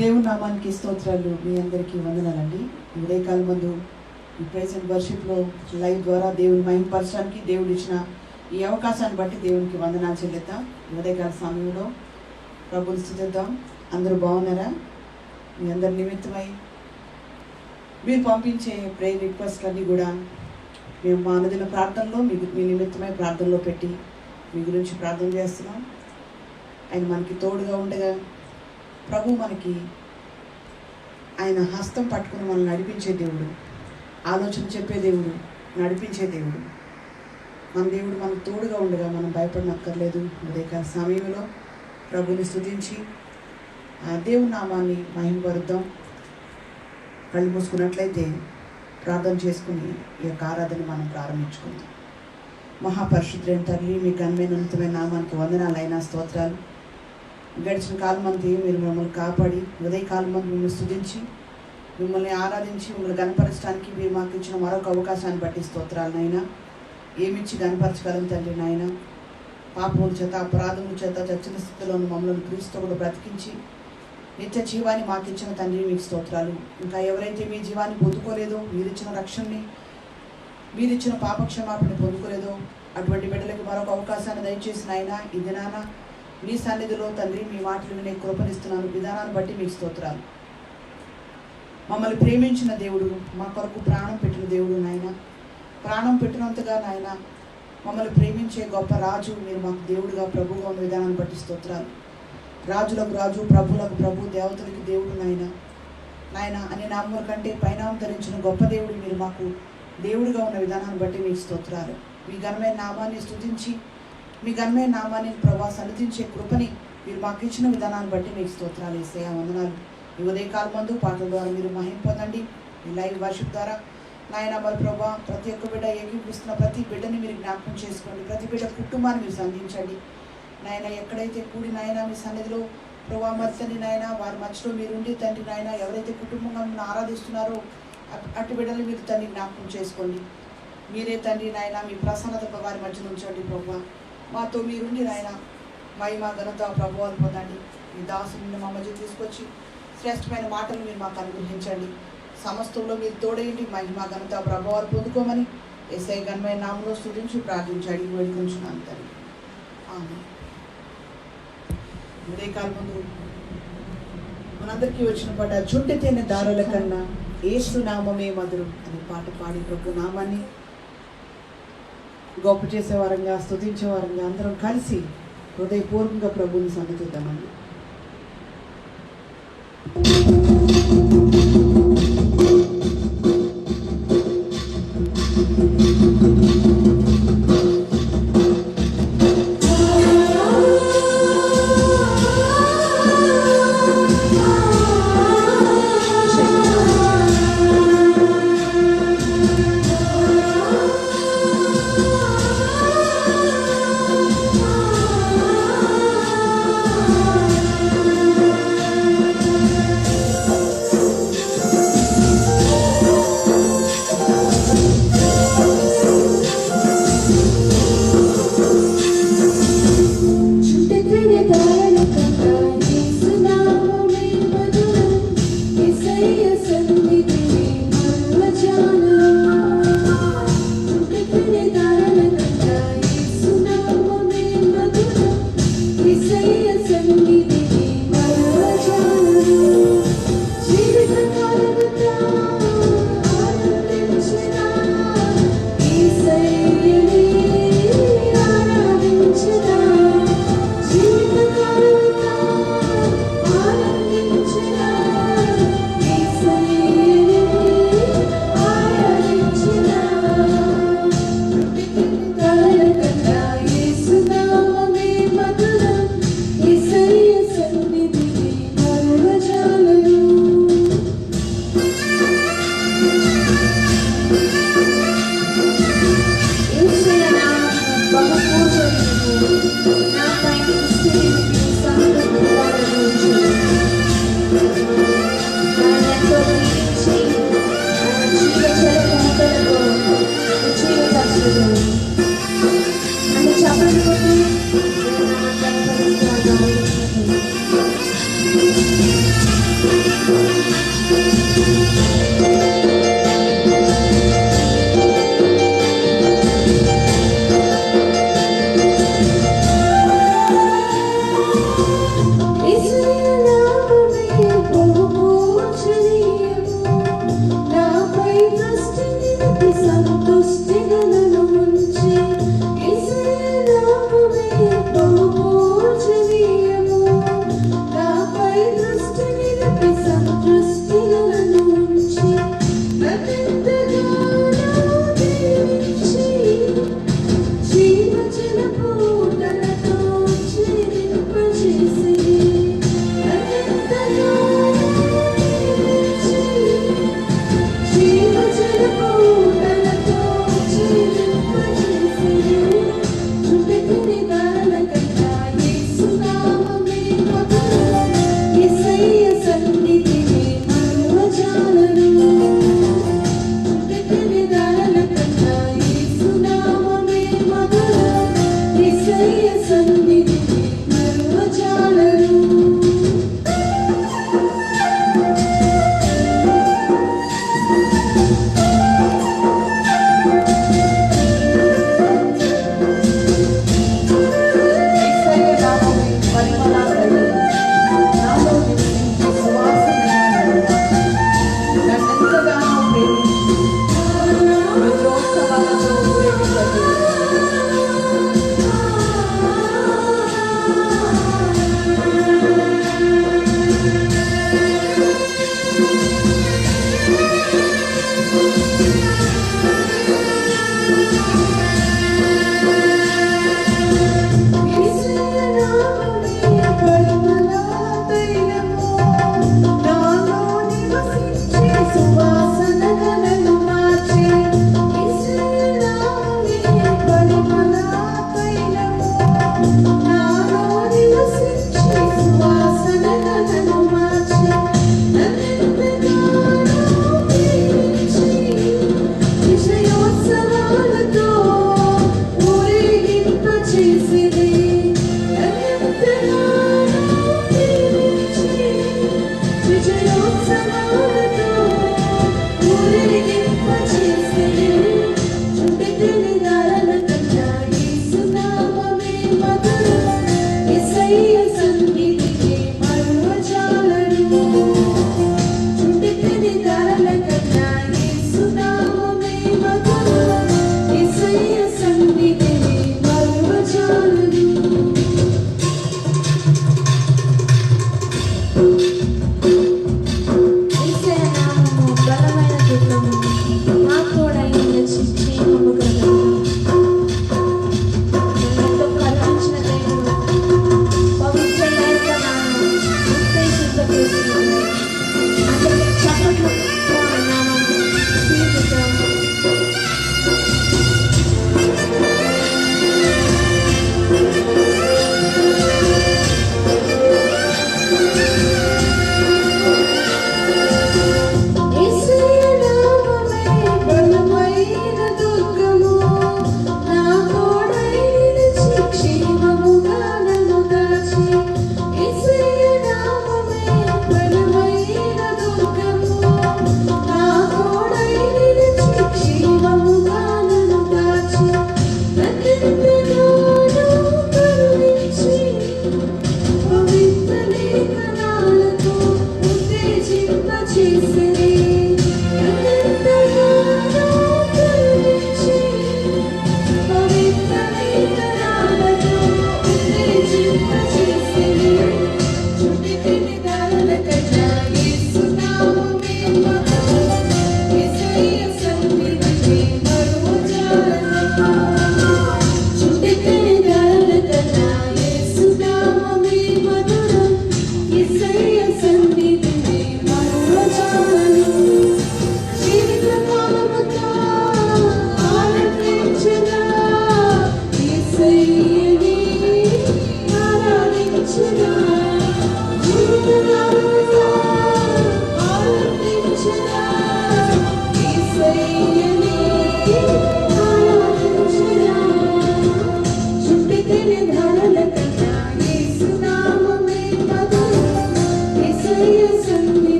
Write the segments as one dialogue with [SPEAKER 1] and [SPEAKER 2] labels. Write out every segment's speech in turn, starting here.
[SPEAKER 1] దేవుని నామానికి స్తోత్రాలు. మీ అందరికీ వందనాలండి. ఉదయకాలం ముందు ఈ ప్రైజ్ అండ్ వర్షిప్లో లైవ్ ద్వారా దేవుని మహిమపరచడానికి దేవుడు ఇచ్చిన ఈ అవకాశాన్ని బట్టి దేవునికి వందనాలు చెల్లిద్దాం. ఉదయకాల సమయంలో ప్రభుని స్తుతిద్దాం. అందరూ బాగున్నారా? మీ అందరి నిమిత్తమై మీరు పంపించే ప్రేయర్ రిక్వెస్ట్లన్నీ కూడా మేము మా అనుదిన ప్రార్థనలో మీ నిమిత్తమై ప్రార్థనలో పెట్టి మీ గురించి ప్రార్థన చేస్తున్నాం. ఆయన మనకి తోడుగా ఉండగా ప్రభు మనకి ఆయన హస్తం పట్టుకుని మనల్ని నడిపించే దేవుడు, ఆలోచన చెప్పే దేవుడు, నడిపించే దేవుడు. మన దేవుడు మనకు తోడుగా ఉండగా మనం భయపడనక్కర్లేదు. ఉదయకాల సమయంలో ప్రభుని స్తుతించి ఆ దేవుని నామాన్ని మహిమపరుద్దాం. కళ్ళు మూసుకున్నట్లయితే ప్రార్థన చేసుకుని ఈ యొక్క ఆరాధన మనం ప్రారంభించుకుందాం. మహాపరిశుద్ధుడైన తల్లి, మీ ఘనమైన ఉన్నతమైన నామానికి వందనాలైన స్తోత్రాలు. గడిచిన కాలం అంతా మీరు మమ్మల్ని కాపాడి ఉదయకాలం మంది మిమ్మల్ని స్తుతించి మిమ్మల్ని ఆరాధించి మిమ్మల్ని గణపరచడానికి మీరు మాకు ఇచ్చిన మరొక అవకాశాన్ని బట్టి స్తోత్రాలు నాయన. ఏమిచ్చి గణపరచగలం తండ్రి నాయన. పాపముల చేత అపరాధముల చేత చచ్చిన స్థితిలో మమ్మల్ని క్రీస్తు కూడా బ్రతికించి నిత్య జీవాన్ని మాకు ఇచ్చిన తండ్రి మీకు స్తోత్రాలు. ఇంకా ఎవరైతే మీ జీవాన్ని పొందుకోలేదో, మీరిచ్చిన రక్షణని, మీరిచ్చిన పాపక్షమాపణని పొందుకోలేదో అటువంటి బిడ్డలకు మరొక అవకాశాన్ని దయచేసి నాయన ఈ దినాన మీ సన్నిధిలో తండ్రి మీ మాటలు వినే కృపనిస్తున్నాను. విధానాన్ని బట్టి మీకు స్తోత్రాలు. మమ్మల్ని ప్రేమించిన దేవుడు, మా కొరకు ప్రాణం పెట్టిన దేవుడు నాయన. ప్రాణం పెట్టినంతగా నాయన మమ్మల్ని ప్రేమించే గొప్ప రాజు మీరు మాకు దేవుడుగా ప్రభువుగా ఉన్న విధానాన్ని బట్టి స్తోత్రాలు. రాజులకు రాజు, ప్రభువులకు ప్రభు, దేవతలకి దేవుడు నాయన. నాయన అనే నామముల కంటే పైనామం ధరించిన గొప్ప దేవుడు మీరు మాకు దేవుడుగా ఉన్న విధానాన్ని బట్టి మీకు స్తోత్రాలు. మీ ఘనమైన నామాన్ని స్తుతించి మీ ఘనమైన నామాన్ని ప్రభా సన్నిధించే కృపని మీరు మాకు ఇచ్చిన విధానాన్ని బట్టి మీకు స్తోత్రాలు యేసయ్యా, వందనాలు. ఈ ఉదయకాలం మందు పాటల ద్వారా మీరు మహిమ పొందండి. ఈ లైవ్ వర్షిప్ ద్వారా నాయన మరి ప్రభా ప్రతి ఒక్క బిడ్డ ఏకీపిస్తున్న ప్రతి బిడ్డని మీరు జ్ఞాపకం చేసుకోండి. ప్రతి బిడ్డ కుటుంబాన్ని మీరు సంధించండి నాయన. ఎక్కడైతే కూడి నాయన మీ సన్నిధిలో ప్రభా మర్చండి నాయన, వారి మధ్యలో మీరుండి తండ్రి నాయన. ఎవరైతే కుటుంబంగా మిమ్మల్ని ఆరాధిస్తున్నారో అటు బిడ్డలు మీరు తండ్రి జ్ఞాపకం చేసుకోండి. మీరే తండ్రి నాయన మీ ప్రసన్నత వారి మధ్యలో ఉంచండి ప్రభా. మాతో మీరుండి నాయన మహిమ ఘనత ప్రభువాలు పొందండి. మీ దాసుని మా మధ్య తీసుకొచ్చి శ్రేష్టమైన మాటలు మీరు మాకు అనుగ్రహించండి. సమస్తంలో మీరు తోడేయండి. మహిమ ఘనత ప్రభావాలు పొందుకోమని యేసయ్య ఘనమైన నామములో స్తుతించి ప్రార్థించాడు వేడుకొంచున్నాను తండ్రి. ఆమేన్. ఉదయకాలం ముందు మనందరికీ వచ్చిన పాట చుట్టి తేనె దారుల కన్నా యేసు నామమే మధురం అనే పాట పాడి ప్రభు నామాన్ని గొప్ప చేసేవారంగా స్తుతించేవారంగా అందరం కలిసి హృదయపూర్వకంగా ప్రభువుని సన్నిధిద్దామండి.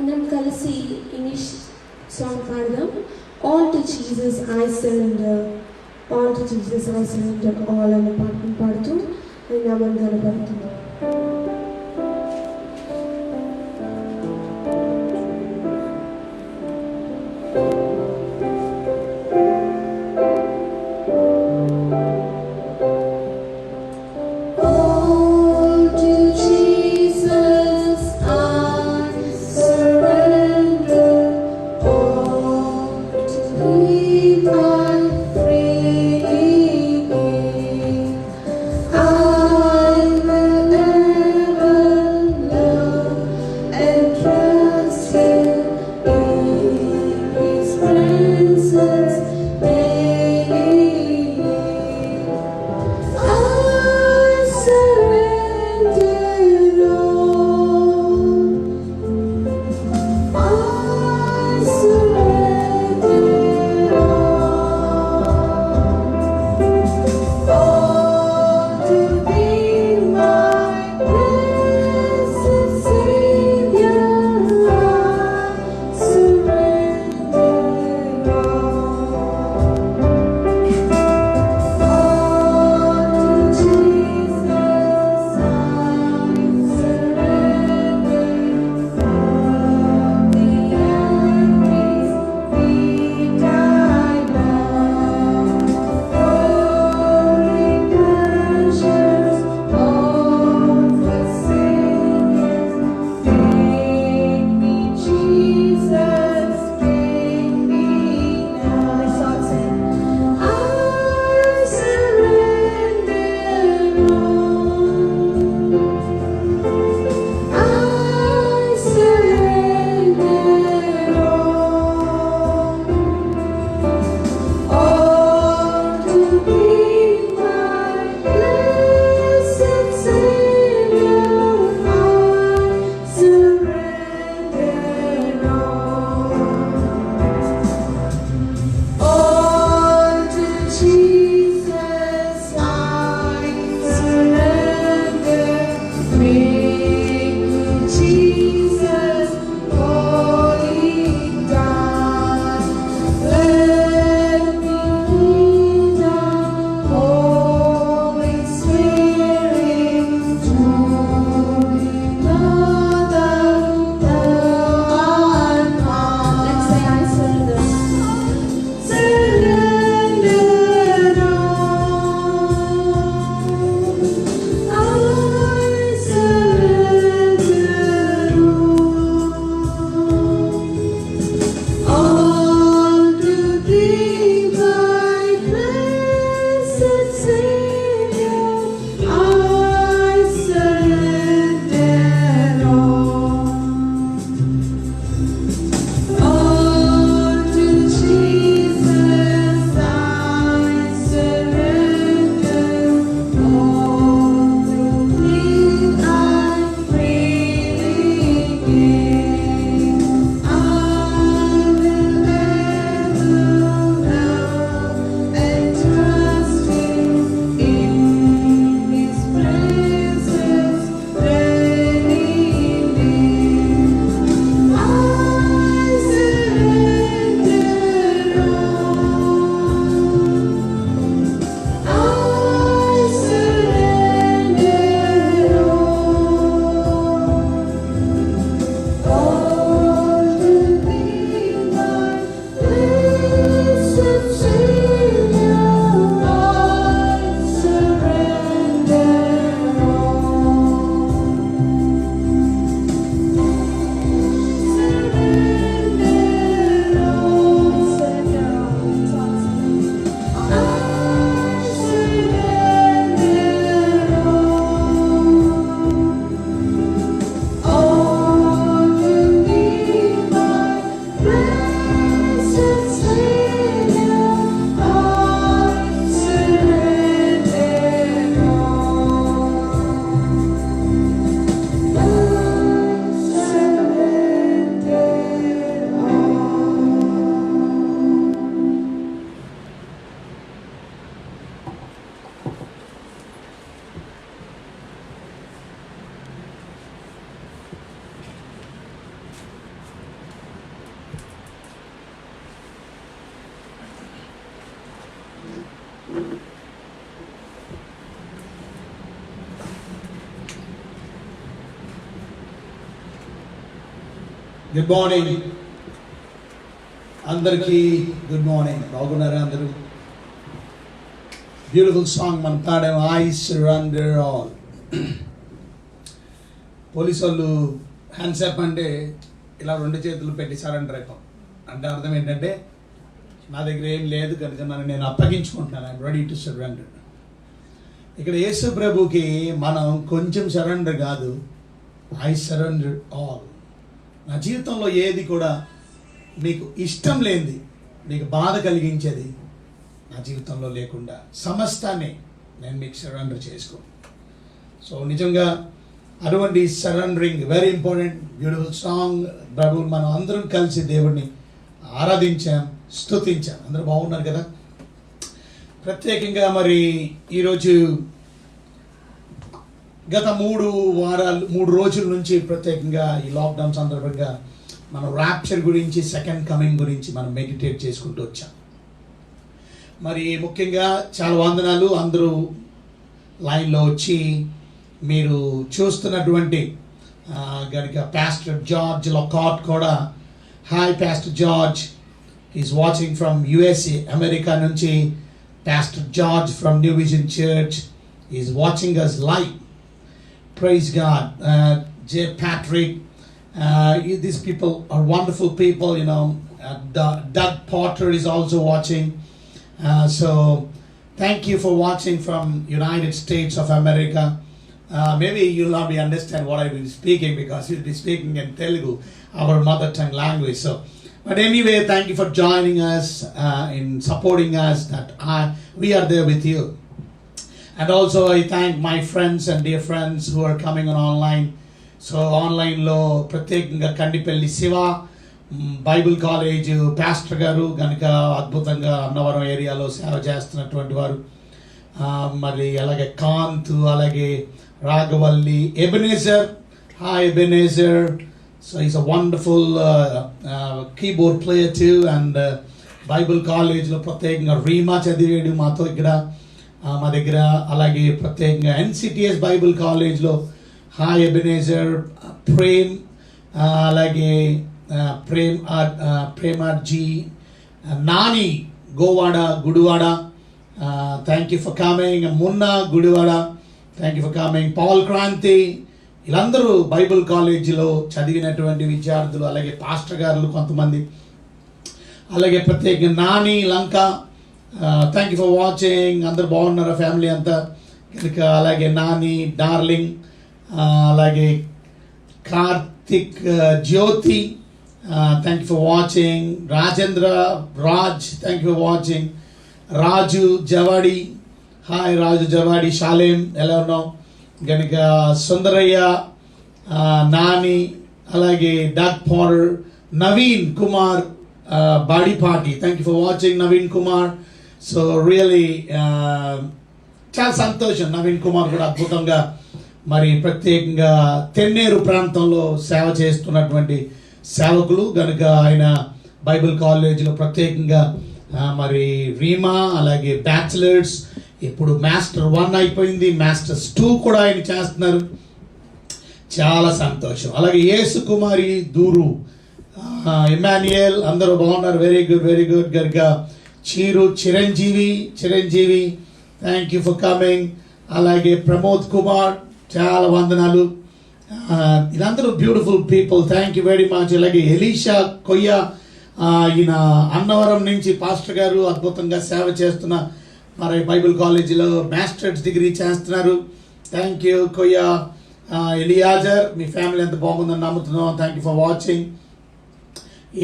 [SPEAKER 2] మనం కలిసి ఇంగ్లీష్ సాంగ్ పాడదాం. All to Jesus I surrender, all to Jesus I surrender all అనే పాటను పాడుతూ ఆయన నామం కనబడుతుంది.
[SPEAKER 3] I will గుడ్ మార్నింగ్ అందరికీ. Good morning. బాగున్నారా అందరూ? బ్యూటిఫుల్ సాంగ్ మనం పాడాం, ఐ సరెండర్ ఆల్. పోలీసు వాళ్ళు హ్యాండ్స్ అప్ అంటే ఇలా 2 చేతులు పెట్టి సరెండర్ అయిపోం అంటే అర్థం ఏంటంటే నా దగ్గర ఏం లేదు కనుక నన్ను నేను అప్పగించుకుంటున్నాను, ఐఎమ్ రెడీ టు సరెండర్. ఇక్కడ యేసు ప్రభుకి మనం కొంచెం సరెండర్ కాదు, ఐ సరెండర్ ఆల్. నా జీవితంలో ఏది కూడా మీకు ఇష్టం లేనిది, మీకు బాధ కలిగించేది నా జీవితంలో లేకుండా సమస్తాన్ని నేను మీకు సరెండర్ చేసుకో. సో నిజంగా అటువంటి surrendering very important. Beautiful song. ప్రభు మనం అందరం కలిసి దేవుడిని ఆరాధించాం, స్తుతించాం. అందరూ బాగున్నారు కదా? ప్రత్యేకంగా మరి ఈరోజు గత 3 రోజుల నుంచి ప్రత్యేకంగా ఈ లాక్డౌన్ సందర్భంగా మనం ర్యాప్చర్ గురించి, సెకండ్ కమింగ్ గురించి మనం మెడిటేట్ చేసుకుంటూ వచ్చాం. మరి ముఖ్యంగా చాలా వందనాలు అందరూ లైన్లో వచ్చి మీరు చూస్తున్నటువంటి కనుక పాస్టర్ జార్జ్ లకాట్ కూడా, hi pastor George, is watching from USA America నుంచి. Pastor George from New Vision church is watching us live. Praise God. J. Patrick, these people are wonderful people, you know. Doug Potter is also watching. So thank you for watching from United States of America. Maybe you'll not be understand what I will be speaking because you'll be speaking in Telugu, our mother tongue language. So, but anyway, thank you for joining us, in supporting us, that we are there with you. And also I thank my friends and dear friends who are coming on online. So online lo pratyekanga Kandipelli Siva Bible College pastor garu ganuka adbhutanga Annavaram area lo seva chestunnatuvanti varu, mari alage Kanth, alage Ragavalli, Ebenezer. Hi Ebenezer. So he's a wonderful keyboard player too. And Bible College lo pratyekanga Reema chadivedu mato ikkada మా దగ్గర. అలాగే ప్రత్యేకంగా NCTS Bible కాలేజ్లో hi Ebenezer, Prem, అలాగే ప్రేమార్జీ, Nani Govada Gudivada, thank you for coming. Munna Gudivada, thank you for coming. Paul Kranti, వీళ్ళందరూ Bible కాలేజీలో చదివినటువంటి విద్యార్థులు, అలాగే పాస్టర్ గారులు కొంతమంది, అలాగే ప్రత్యేకంగా Nani Lanka, thank you for watching. అందరు బాగున్నారా ఫ్యామిలీ అంతా కనుక? అలాగే నాని డార్లింగ్, అలాగే Karthik, Jyoti, thank you for watching. Rajendra, Raj, thank you for watching. Raju Javadi, hi Raju Javadi. Shalem, ఎలా ఉన్నావు కనుక? సుందరయ్య, నాని, అలాగే Doug Potter, Naveen Kumar Badipati, thank you for watching Naveen Kumar. So really చాలా సంతోషం. నవీన్ కుమార్ కూడా అద్భుతంగా మరి ప్రత్యేకంగా తెన్నేరు ప్రాంతంలో సేవ చేస్తున్నటువంటి సేవకులు కనుక ఆయన బైబిల్ కాలేజీలో ప్రత్యేకంగా మరి రీమా, అలాగే బ్యాచిలర్స్, ఇప్పుడు మాస్టర్ 1 అయిపోయింది, మాస్టర్స్ 2 కూడా ఆయన చేస్తున్నారు. చాలా సంతోషం. అలాగే యేసు కుమారి దూరు, ఇమాన్యుయల్, అందరూ బాగున్నారు. వెరీ గుడ్, వెరీ గుడ్ కనుక. Chiranjeevi, thank you for coming. అలాగే ప్రమోద్ కుమార్, చాలా వందనాలు. వీళ్ళందరూ beautiful people, thank you very much. అలాగే ఎలీషా కొయ్య, ఈయన అన్నవరం నుంచి పాస్టర్ గారు అద్భుతంగా సేవ చేస్తున్న మరి బైబిల్ కాలేజీలో మాస్టర్స్ డిగ్రీ చేస్తున్నారు. Thank you Koyya. ఎలియాజర్, మీ ఫ్యామిలీ ఎంత బాగుందని నమ్ముతున్నాం. Thank you for watching.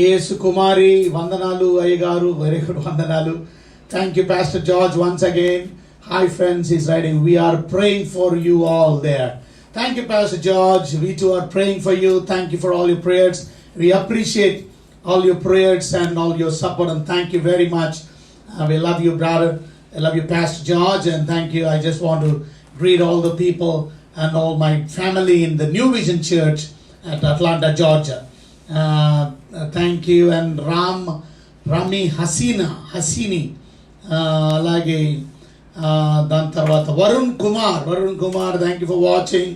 [SPEAKER 3] Yesu Kumari, వందనాలు అయ్యగారు, వెరీ గుడ్, వందనాలు. Thank you pastor George once again. Hi friends, is writing, we are praying for you all there. Thank you Pastor George, we too are praying for you. Thank you for all your prayers. We appreciate all your prayers and all your support, and thank you very much. We love you brother, I love you Pastor George, and thank you. I just want to greet all the people and all my family in the New Vision Church at Atlanta, Georgia. Thank you. And Rami Hasini, అలాగే దాని తర్వాత Varun Kumar, thank you for watching.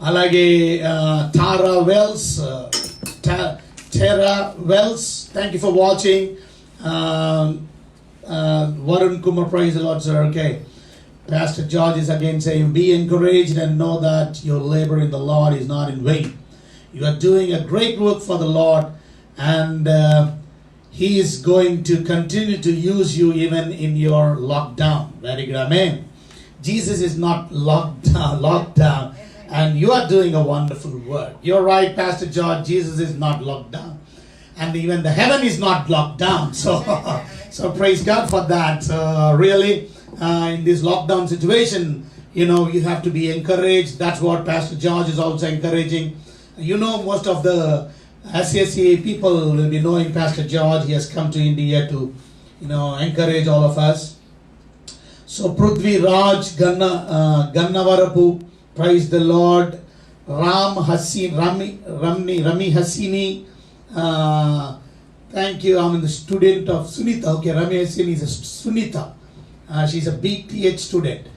[SPEAKER 3] అలాగే తారా wells, Tara Wells, thank you for watching. Varun Kumar, praise the Lord, sir. Okay. Pastor George is again saying, be encouraged and know that your labor in the Lord is not in vain. You are doing a great work for the Lord, and He is going to continue to use you even in your lockdown. Very good. Amen. Jesus is not locked down, and you are doing a wonderful work. You're right, Pastor George. Jesus is not locked down, and even the heaven is not locked down. So praise God for that. Really, in this lockdown situation, you know, you have to be encouraged. That's what Pastor George is also encouraging. You know, most of the SSA people will be knowing Pastor George. He has come to India to, you know, encourage all of us. So Prithvi Raj Gannavarapu, praise the Lord. Rami Hasini, thank you. I'm the student of Sunita. Okay, Rami Hasini is a Sunita. She's a BTH student.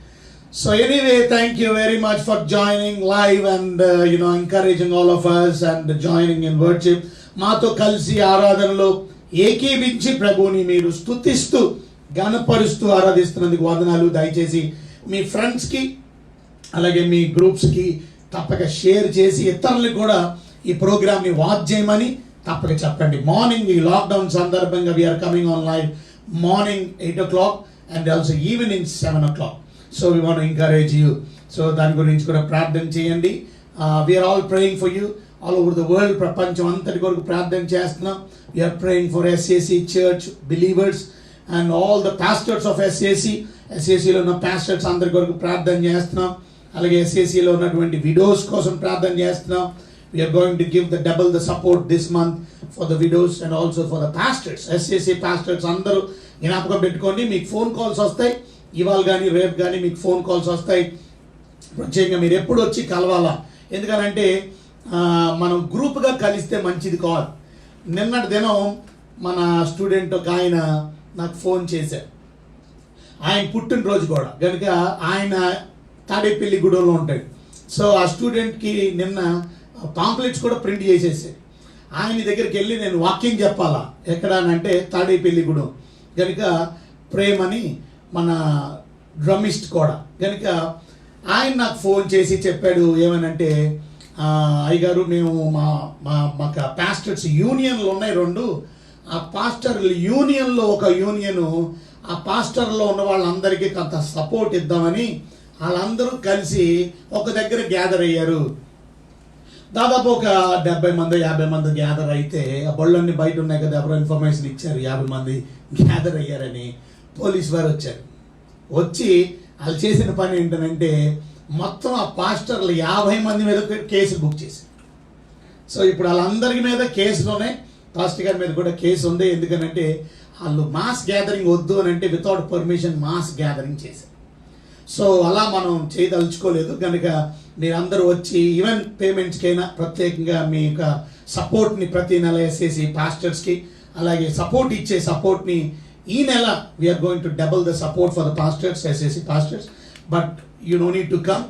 [SPEAKER 3] So anyway, thank you very much for joining live and you know, encouraging all of us and joining in worship. మాతో కలిసి ఆరాధనలో ఏకీభించి ప్రభువుని మీరు స్తుతిస్తూ గణపరుస్తూ ఆరాధిస్తున్నందుకు వందనాలు. దయచేసి మీ ఫ్రెండ్స్కి అలాగే మీ గ్రూప్స్కి తప్పక షేర్ చేసి ఇతరులకు కూడా ఈ ప్రోగ్రామ్ని వాచ్ చేయమని తప్పక చెప్పండి. మార్నింగ్ ఈ లాక్డౌన్ సందర్భంగా we are coming on live morning 8 o'clock and also evening 7 o'clock. So we want to encourage you. So దాని గురించి కూడా ప్రార్థన చేయండి. We are all praying for you all over the world. ప్రపంచం అంతటి కొరకు ప్రార్థన చేస్తున్నాం. We are praying for SAC church believers and all the pastors of SAC. SAC లో ఉన్న pastors అందరి కొరకు ప్రార్థన చేస్తున్నాం. అలాగే SAC లో ఉన్నటువంటి widows కోసం ప్రార్థన చేస్తున్నాం. We are going to give the double the support this month for the widows and also for the pastors. SAC pastors అందరూ జ్ఞాపకం పెట్టుకోండి. మీకు ఫోన్ కాల్స్ వస్తాయి, ఇవాళ కానీ రేపు కానీ మీకు ఫోన్ కాల్స్ వస్తాయి. ప్రత్యేకంగా మీరు ఎప్పుడు వచ్చి కలవాలా, ఎందుకనంటే మనం గ్రూప్గా కలిస్తే మంచిది కాదు. నిన్నటి దినం మన స్టూడెంట్ ఒక ఆయన నాకు ఫోన్ చేశారు. ఆయన పుట్టినరోజు కూడా కనుక ఆయన తాడేపల్లిగూడెంలో ఉంటాడు. సో ఆ స్టూడెంట్కి నిన్న పాంప్లెట్స్ కూడా ప్రింట్ చేసేసారు. ఆయన దగ్గరికి వెళ్ళి నేను వాక్యం చెప్పాలా ఎక్కడ అంటే తాడేపల్లిగూడెం కనుక ప్రేమని మన డ్రమిస్ట్ కూడా కనుక ఆయన నాకు ఫోన్ చేసి చెప్పాడు ఏమనంటే, అయ్యగారు మేము మాకు పాస్టర్స్ యూనియన్లు ఉన్నాయి 2. ఆ పాస్టర్ యూనియన్లో ఒక యూనియను ఆ పాస్టర్లో ఉన్న వాళ్ళందరికీ కొంత సపోర్ట్ ఇద్దామని వాళ్ళందరూ కలిసి ఒక దగ్గర గ్యాదర్ అయ్యారు. దాదాపు ఒక 70 మంది 50 మంది గ్యాదర్ అయితే ఆ బళ్ళన్నీ బయట ఉన్నాయి కదా, ఎవరో ఇన్ఫర్మేషన్ ఇచ్చారు 50 మంది గ్యాదర్ అయ్యారని. పోలీస్ వారు వచ్చారు. వచ్చి వాళ్ళు చేసిన పని ఏంటంటే మొత్తం ఆ పాస్టర్లు 50 మంది మీద కేసు బుక్ చేశారు. సో ఇప్పుడు వాళ్ళందరి మీద కేసులోనే పాస్టర్ గారి మీద కూడా కేసు ఉంది. ఎందుకనంటే వాళ్ళు మాస్ గ్యాదరింగ్ వద్దు అని అంటే వితౌట్ పర్మిషన్ మాస్ గ్యాదరింగ్ చేశారు. సో అలా మనం చేయదలుచుకోలేదు కనుక మీరందరూ వచ్చి ఈవెన్ పేమెంట్స్కైనా ప్రత్యేకంగా మీ యొక్క సపోర్ట్ని ప్రతి నెల వేసేసి పాస్టర్స్కి అలాగే సపోర్ట్ ఇచ్చే సపోర్ట్ని ఈ నెల we are going to double the support for the pastors SSC pastors. But you no need to come.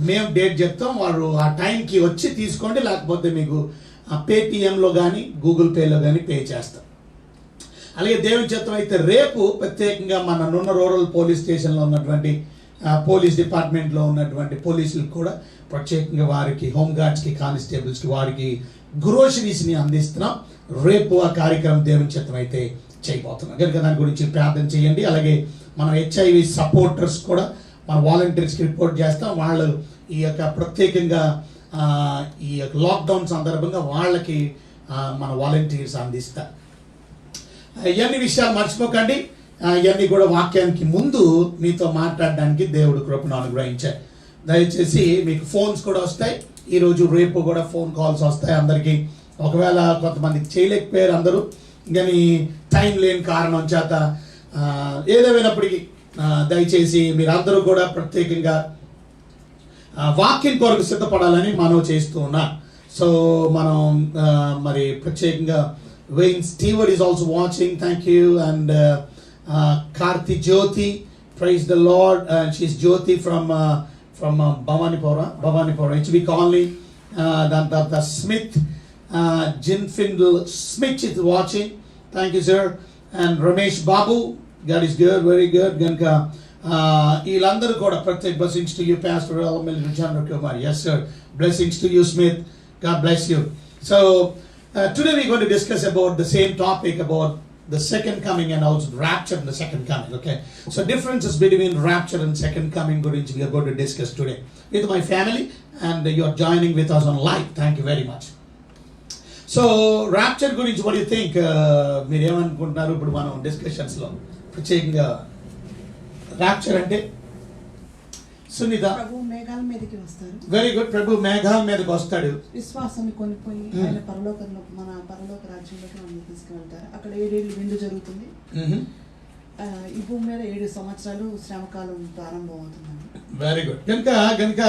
[SPEAKER 3] మేము డేట్ చెప్తాం, వారు ఆ టైంకి వచ్చి తీసుకోండి, లేకపోతే మీకు పేటిఎంలో కానీ గూగుల్ పేలో కానీ పే చేస్తాం. అలాగే దేవుని చిత్తం అయితే రేపు ప్రత్యేకంగా మన నున్న రూరల్ పోలీస్ స్టేషన్లో ఉన్నటువంటి పోలీస్ డిపార్ట్మెంట్లో ఉన్నటువంటి పోలీసులకు కూడా ప్రత్యేకంగా వారికి హోంగార్డ్స్కి కానిస్టేబుల్స్కి వారికి గ్రోసరీస్ని అందిస్తున్నాం. రేపు ఆ కార్యక్రమం దేవుని చిత్తం అయితే చేయబోతున్నాం కనుక దాని గురించి ప్రార్థన చేయండి. అలాగే మనం HIV సపోర్టర్స్ కూడా మన వాలంటీర్స్కి రిపోర్ట్ చేస్తాం. వాళ్ళు ఈ యొక్క ప్రత్యేకంగా ఈ యొక్క లాక్డౌన్ సందర్భంగా వాళ్ళకి మన వాలంటీర్స్ అందిస్తారు. ఇవన్నీ విషయాలు మర్చిపోకండి. ఇవన్నీ కూడా వాక్యానికి ముందు మీతో మాట్లాడడానికి దేవుడు కృపను అనుగ్రహించారు. దయచేసి మీకు ఫోన్స్ కూడా వస్తాయి. ఈరోజు రేపు కూడా ఫోన్ కాల్స్ వస్తాయి అందరికీ. ఒకవేళ కొంతమందికి చేయలేకపోయారు అందరూ, కానీ టైం లేని కారణం చేత ఏదేమైనప్పటికీ దయచేసి మీరందరూ కూడా ప్రత్యేకంగా వాక్యం కొరకు సిద్ధపడాలని మనం చేస్తూ ఉన్నాం. సో మనం మరి ప్రత్యేకంగా Wayne Stewart is also watching. Thank you. And Karthi Jyoti, praise the Lord. And she's Jyoti from Bhavanipura, HB Colony. Then Smith Jinfindle Smith is watching. Thank you, sir. And Ramesh Babu, God is good, very good. Ganka వీళ్ళందరూ కూడా ప్రత్యేక blessings to you, Pastor Elamil Chandra Kumar. Yes, sir. Blessings to you, Smith. God bless you. So today we're going to discuss about the same topic about the second coming and also rapture and the second coming. Okay, so differences between rapture and second coming gurinchi we are going to discuss today with my family, and you are joining with us on live. Thank you very much. So rapture gurinchi what do you think? మీరు ఏమనుకుంటున్నారు ఇప్పుడు మనం discussions లో ప్రత్యేకంగా rapture అంటే సునీత
[SPEAKER 1] ప్రభు మేఘాల మీదకి వస్తారు.
[SPEAKER 3] Very good. ప్రభు మేఘాల మీదకి వస్తాడు.
[SPEAKER 1] విశ్వాసాన్ని కొనిపోయి ఆయన పరలోకంలో మన పరలోక రాజ్యంలోకి మనం తీసుకువెళ్తారు. అక్కడ 7 ఏళ్ళు విందు జరుగుతుంది. ఈ భూమి మీద 7 సంవత్సరాలు శ్రమకాలం ప్రారంభం అవుతుంది.
[SPEAKER 3] Very good. కనుక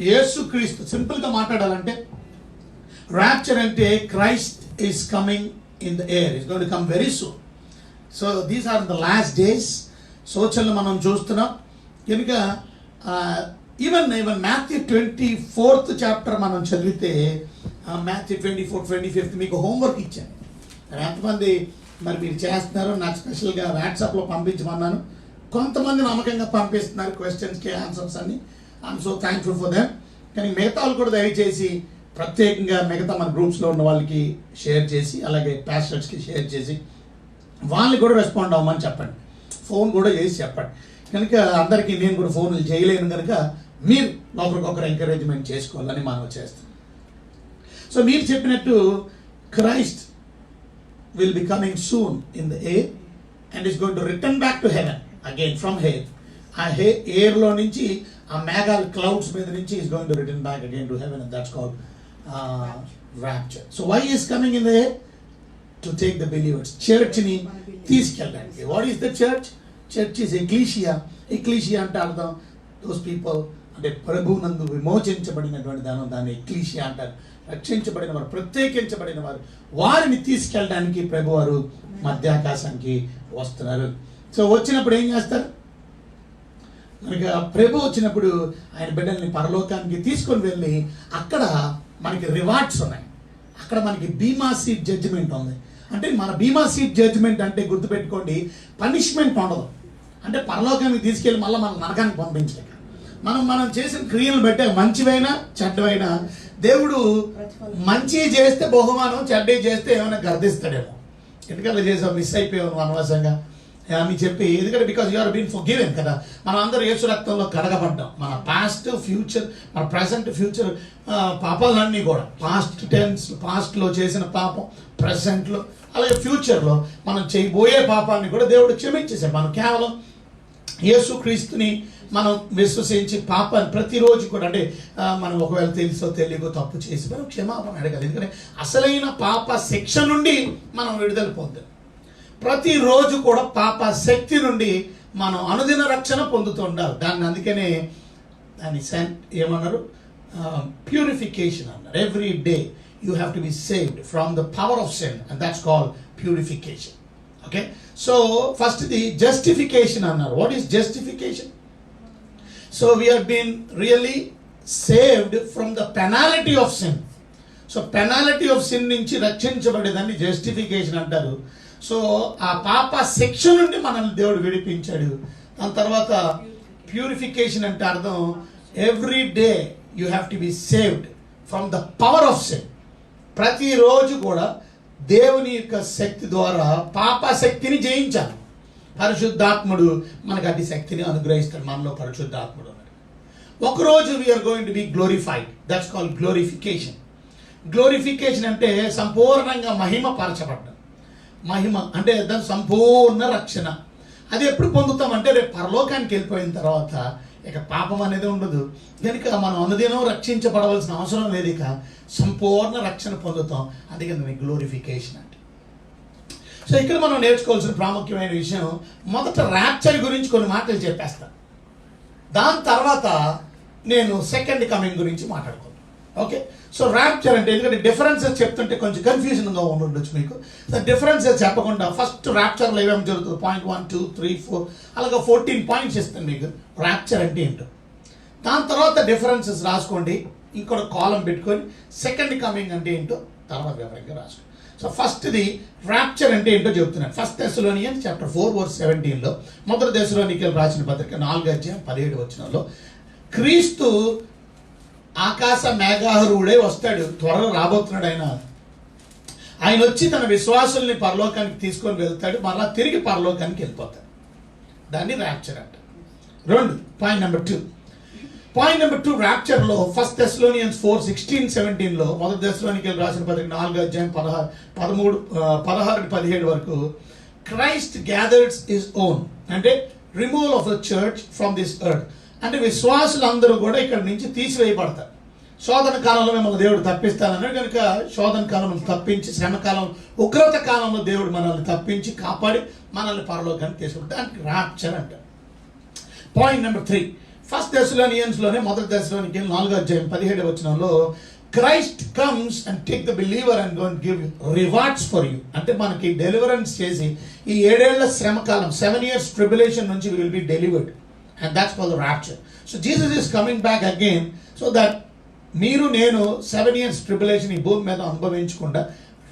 [SPEAKER 3] యేసుక్రీస్తు సింపుల్ గా మాట్లాడాలంటే rapture అంటే Christ is coming in the air, is going to come very soon. So these are the last days. సూచనలు మనం చూస్తున్నాం. కనుక ఈవెన్ మాథ్యూ 24th చాప్టర్ మనం చదివితే మాథ్యూ 24, 25 మీకు హోంవర్క్ ఇచ్చాను. ఎంతమంది మరి మీరు చేస్తున్నారో నాకు స్పెషల్గా వాట్సాప్లో పంపించమన్నాను. కొంతమంది నమ్మకంగా పంపిస్తున్నారు క్వశ్చన్స్కి ఆన్సర్స్ అన్ని. I'm so thankful for them. కానీ మిగతా వాళ్ళు కూడా దయచేసి ప్రత్యేకంగా మిగతా మన గ్రూప్స్లో ఉన్న వాళ్ళకి షేర్ చేసి, అలాగే పాస్టర్స్కి షేర్ చేసి వాళ్ళని కూడా రెస్పాండ్ అవ్వమని చెప్పండి. ఫోన్ కూడా చేసి చెప్పండి. కనుక అందరికీ నేను కూడా ఫోన్లు చేయలేను కనుక మీరు ఒకరికొకరు ఎంకరేజ్మెంట్ చేసుకోవాలని మనం చేస్తాం. సో మీరు చెప్పినట్టు Christ will be coming soon in the air and is going to return back to heaven again from air. ఆ ఎయిర్లో నుంచి ఆ మేఘాల క్లౌడ్స్ మీద నుంచి is going to return back again to heaven, and that's called rapture. So why is coming in the air? To take the believers. Church ni తీసుకెళ్ళడానికి. What is the church? Church is ecclesia. Ecclesia అంటే అర్థం those people, అంటే ప్రభువునందు విమోచించబడినటువంటి దాన్ని ecclesia అంటారు. రక్షించబడిన వారు, ప్రత్యేకించబడిన వారు, వారిని తీసుకెళ్ళడానికి ప్రభు వారు మధ్యాకాశానికి వస్తున్నారు. సో వచ్చినప్పుడు ఏం చేస్తారు? కనుక ప్రభు వచ్చినప్పుడు ఆయన బిడ్డల్ని పరలోకానికి తీసుకొని వెళ్ళి అక్కడ మనకి రివార్డ్స్ ఉన్నాయి. అక్కడ మనకి బీమా సీట్ జడ్జిమెంట్ ఉంది. అంటే మన బీమా సీట్ జడ్జిమెంట్ అంటే గుర్తుపెట్టుకోండి, పనిష్మెంట్ ఉండదు. అంటే పరలోకానికి తీసుకెళ్ళి మళ్ళీ మన నరకానికి పంపించలేక మనం చేసిన క్రియలు బట్టే మంచివైనా చెడ్డవైనా దేవుడు మంచి చేస్తే బహుమానం, చెడ్డ చేస్తే ఏమైనా గర్దిస్తాడేమో. ఎందుకంటే చేసావు, మిస్ అయిపోయావు అనవసరంగా అని చెప్పి. ఎందుకంటే because you are been forgiven కదా. మనం అందరూ యేసు రక్తంలో కడగబడ్డాం. మన పాస్ట్, ఫ్యూచర్, మన ప్రజెంట్, ఫ్యూచర్ పాపాలన్నీ కూడా పాస్ట్ టెన్స్, పాస్ట్లో చేసిన పాపం, ప్రజెంట్లో అలాగే ఫ్యూచర్లో మనం చేయబోయే పాపాన్ని కూడా దేవుడు క్షమించేసాడు. మనం కేవలం యేసుక్రీస్తుని మనం విశ్వసించి పాపాన్ని ప్రతిరోజు కూడా, అంటే మనం ఒకవేళ తెలుసో తెలియకో తప్పు చేసి మనం క్షమాపణ అడగాలి. ఎందుకంటే అసలైన పాప శిక్ష నుండి మనం విడుదల పొందాం. ప్రతిరోజు కూడా పాప శక్తి నుండి మనం అనుదిన రక్షణ పొందుతూ ఉండాలి. అందుకనే దాన్ని ఏమన్నారు, ప్యూరిఫికేషన్ అన్నారు. Every day you have to be saved from the power of sin, and that's called purification. Okay, so first the justification అన్నారు. What is justification? So we have been really saved from the penalty of sin. So penalty of sin నుంచి రక్షించబడేదాన్ని justification అంటారు. So ఆ పాప శిక్ష నుండి మనల్ని దేవుడు విడిపించాడు. దాని తర్వాత ప్యూరిఫికేషన్ అంటే అర్థం every day you have to be saved from the power of sin. ప్రతిరోజు కూడా దేవుని యొక్క శక్తి ద్వారా పాప శక్తిని జయించాలి. పరిశుద్ధాత్ముడు మనకు అతి శక్తిని అనుగ్రహిస్తాడు. మనలో పరిశుద్ధాత్ముడు ఉన్నాడు. ఒకరోజు we are going to be glorified, that's called glorification. Glorification అంటే సంపూర్ణంగా మహిమ పరచబడ్డం. మహిమ అంటే దాని సంపూర్ణ రక్షణ. అది ఎప్పుడు పొందుతామంటే రేపు పరలోకానికి వెళ్ళిపోయిన తర్వాత ఇక పాపం అనేది ఉండదు. కనుక మనం అనుదినం రక్షించబడవలసిన అవసరం లేదు, ఇక సంపూర్ణ రక్షణ పొందుతాం. అందుకే దాన్ని గ్లోరిఫికేషన్ అంటే. సో ఇక్కడ మనం నేర్చుకోవాల్సిన ప్రాముఖ్యమైన విషయం, మొదట ర్యాప్చర్ గురించి కొన్ని మాటలు చెప్పేస్తాను. దాని తర్వాత నేను సెకండ్ కమింగ్ గురించి మాట్లాడుకుంటాను. ఓకే, సో ర్యాప్చర్ అంటే, ఎందుకంటే డిఫరెన్సెస్ చెప్తుంటే కొంచెం కన్ఫ్యూజన్గా ఉండొచ్చు మీకు. సో డిఫరెన్సెస్ చెప్పకుండా ఫస్ట్ ర్యాప్చర్లో ఏమేమి జరుగుతుంది, పాయింట్ 1, 2, 3, 4 అలాగా 14 పాయింట్స్ ఇస్తాను మీకు ర్యాప్చర్ అంటే ఏంటో. దాని తర్వాత డిఫరెన్సెస్ రాసుకోండి, ఇంకొక కాలం పెట్టుకొని సెకండ్ కమింగ్ అంటే ఏంటో తర్వాత వివరంగా రాసుకో. సో ఫస్ట్ది ర్యాప్చర్ అంటే ఏంటో చెప్తున్నాను. 1 Thessalonians chapter 4:17 మొదటి దశలోనికలు రాసిన పత్రిక 4:17 క్రీస్తు ఆకాశ మేఘారూఢై వస్తాడు, త్వరలో రాబోతున్నాడు. ఆయన వచ్చి తన విశ్వాసుల్ని పరలోకానికి తీసుకొని వెళ్తాడు, మరలా తిరిగి పరలోకానికి వెళ్ళిపోతాడు. దాన్ని ర్యాప్చర్ అంట. పాయింట్ నెంబర్ 2 ర్యాప్చర్లో 1 Thessalonians 4:16-17 మొదటి దశలోనికలు రాసిన పత్రిక 4:13-17 వరకు క్రైస్ట్ గ్యాదర్స్ హిస్ ఓన్ అంటే removal of the church from this earth అంటే విశ్వాసులందరూ కూడా ఇక్కడ నుంచి తీసివేయబడతారు. శోధన కాలంలో మిమ్మల్ని దేవుడు తప్పిస్తానన్నాడు కనుక శోధన కాలం తప్పించి, శ్రమకాలం ఉగ్రత కాలంలో దేవుడు మనల్ని తప్పించి కాపాడి మనల్ని పరలోకానికి తీసుకుంటాడు. దానికి ర్యాప్చర్ అంటారు. పాయింట్ నెంబర్ 3 1 Thessalonians మొదటి దశలోనికలు 4:17 Christ comes and take the believer and going give rewards for you అంటే మనకి డెలివరెన్స్ చేసి ఈ 7 ఏళ్ల శ్రమకాలం 7 years ట్రిబులేషన్ నుంచి will be delivered and that's called the rapture. So Jesus is coming back again so that మీరు నేను 7 years tribulation ఈ భూమి మీద అనుభవించకుండా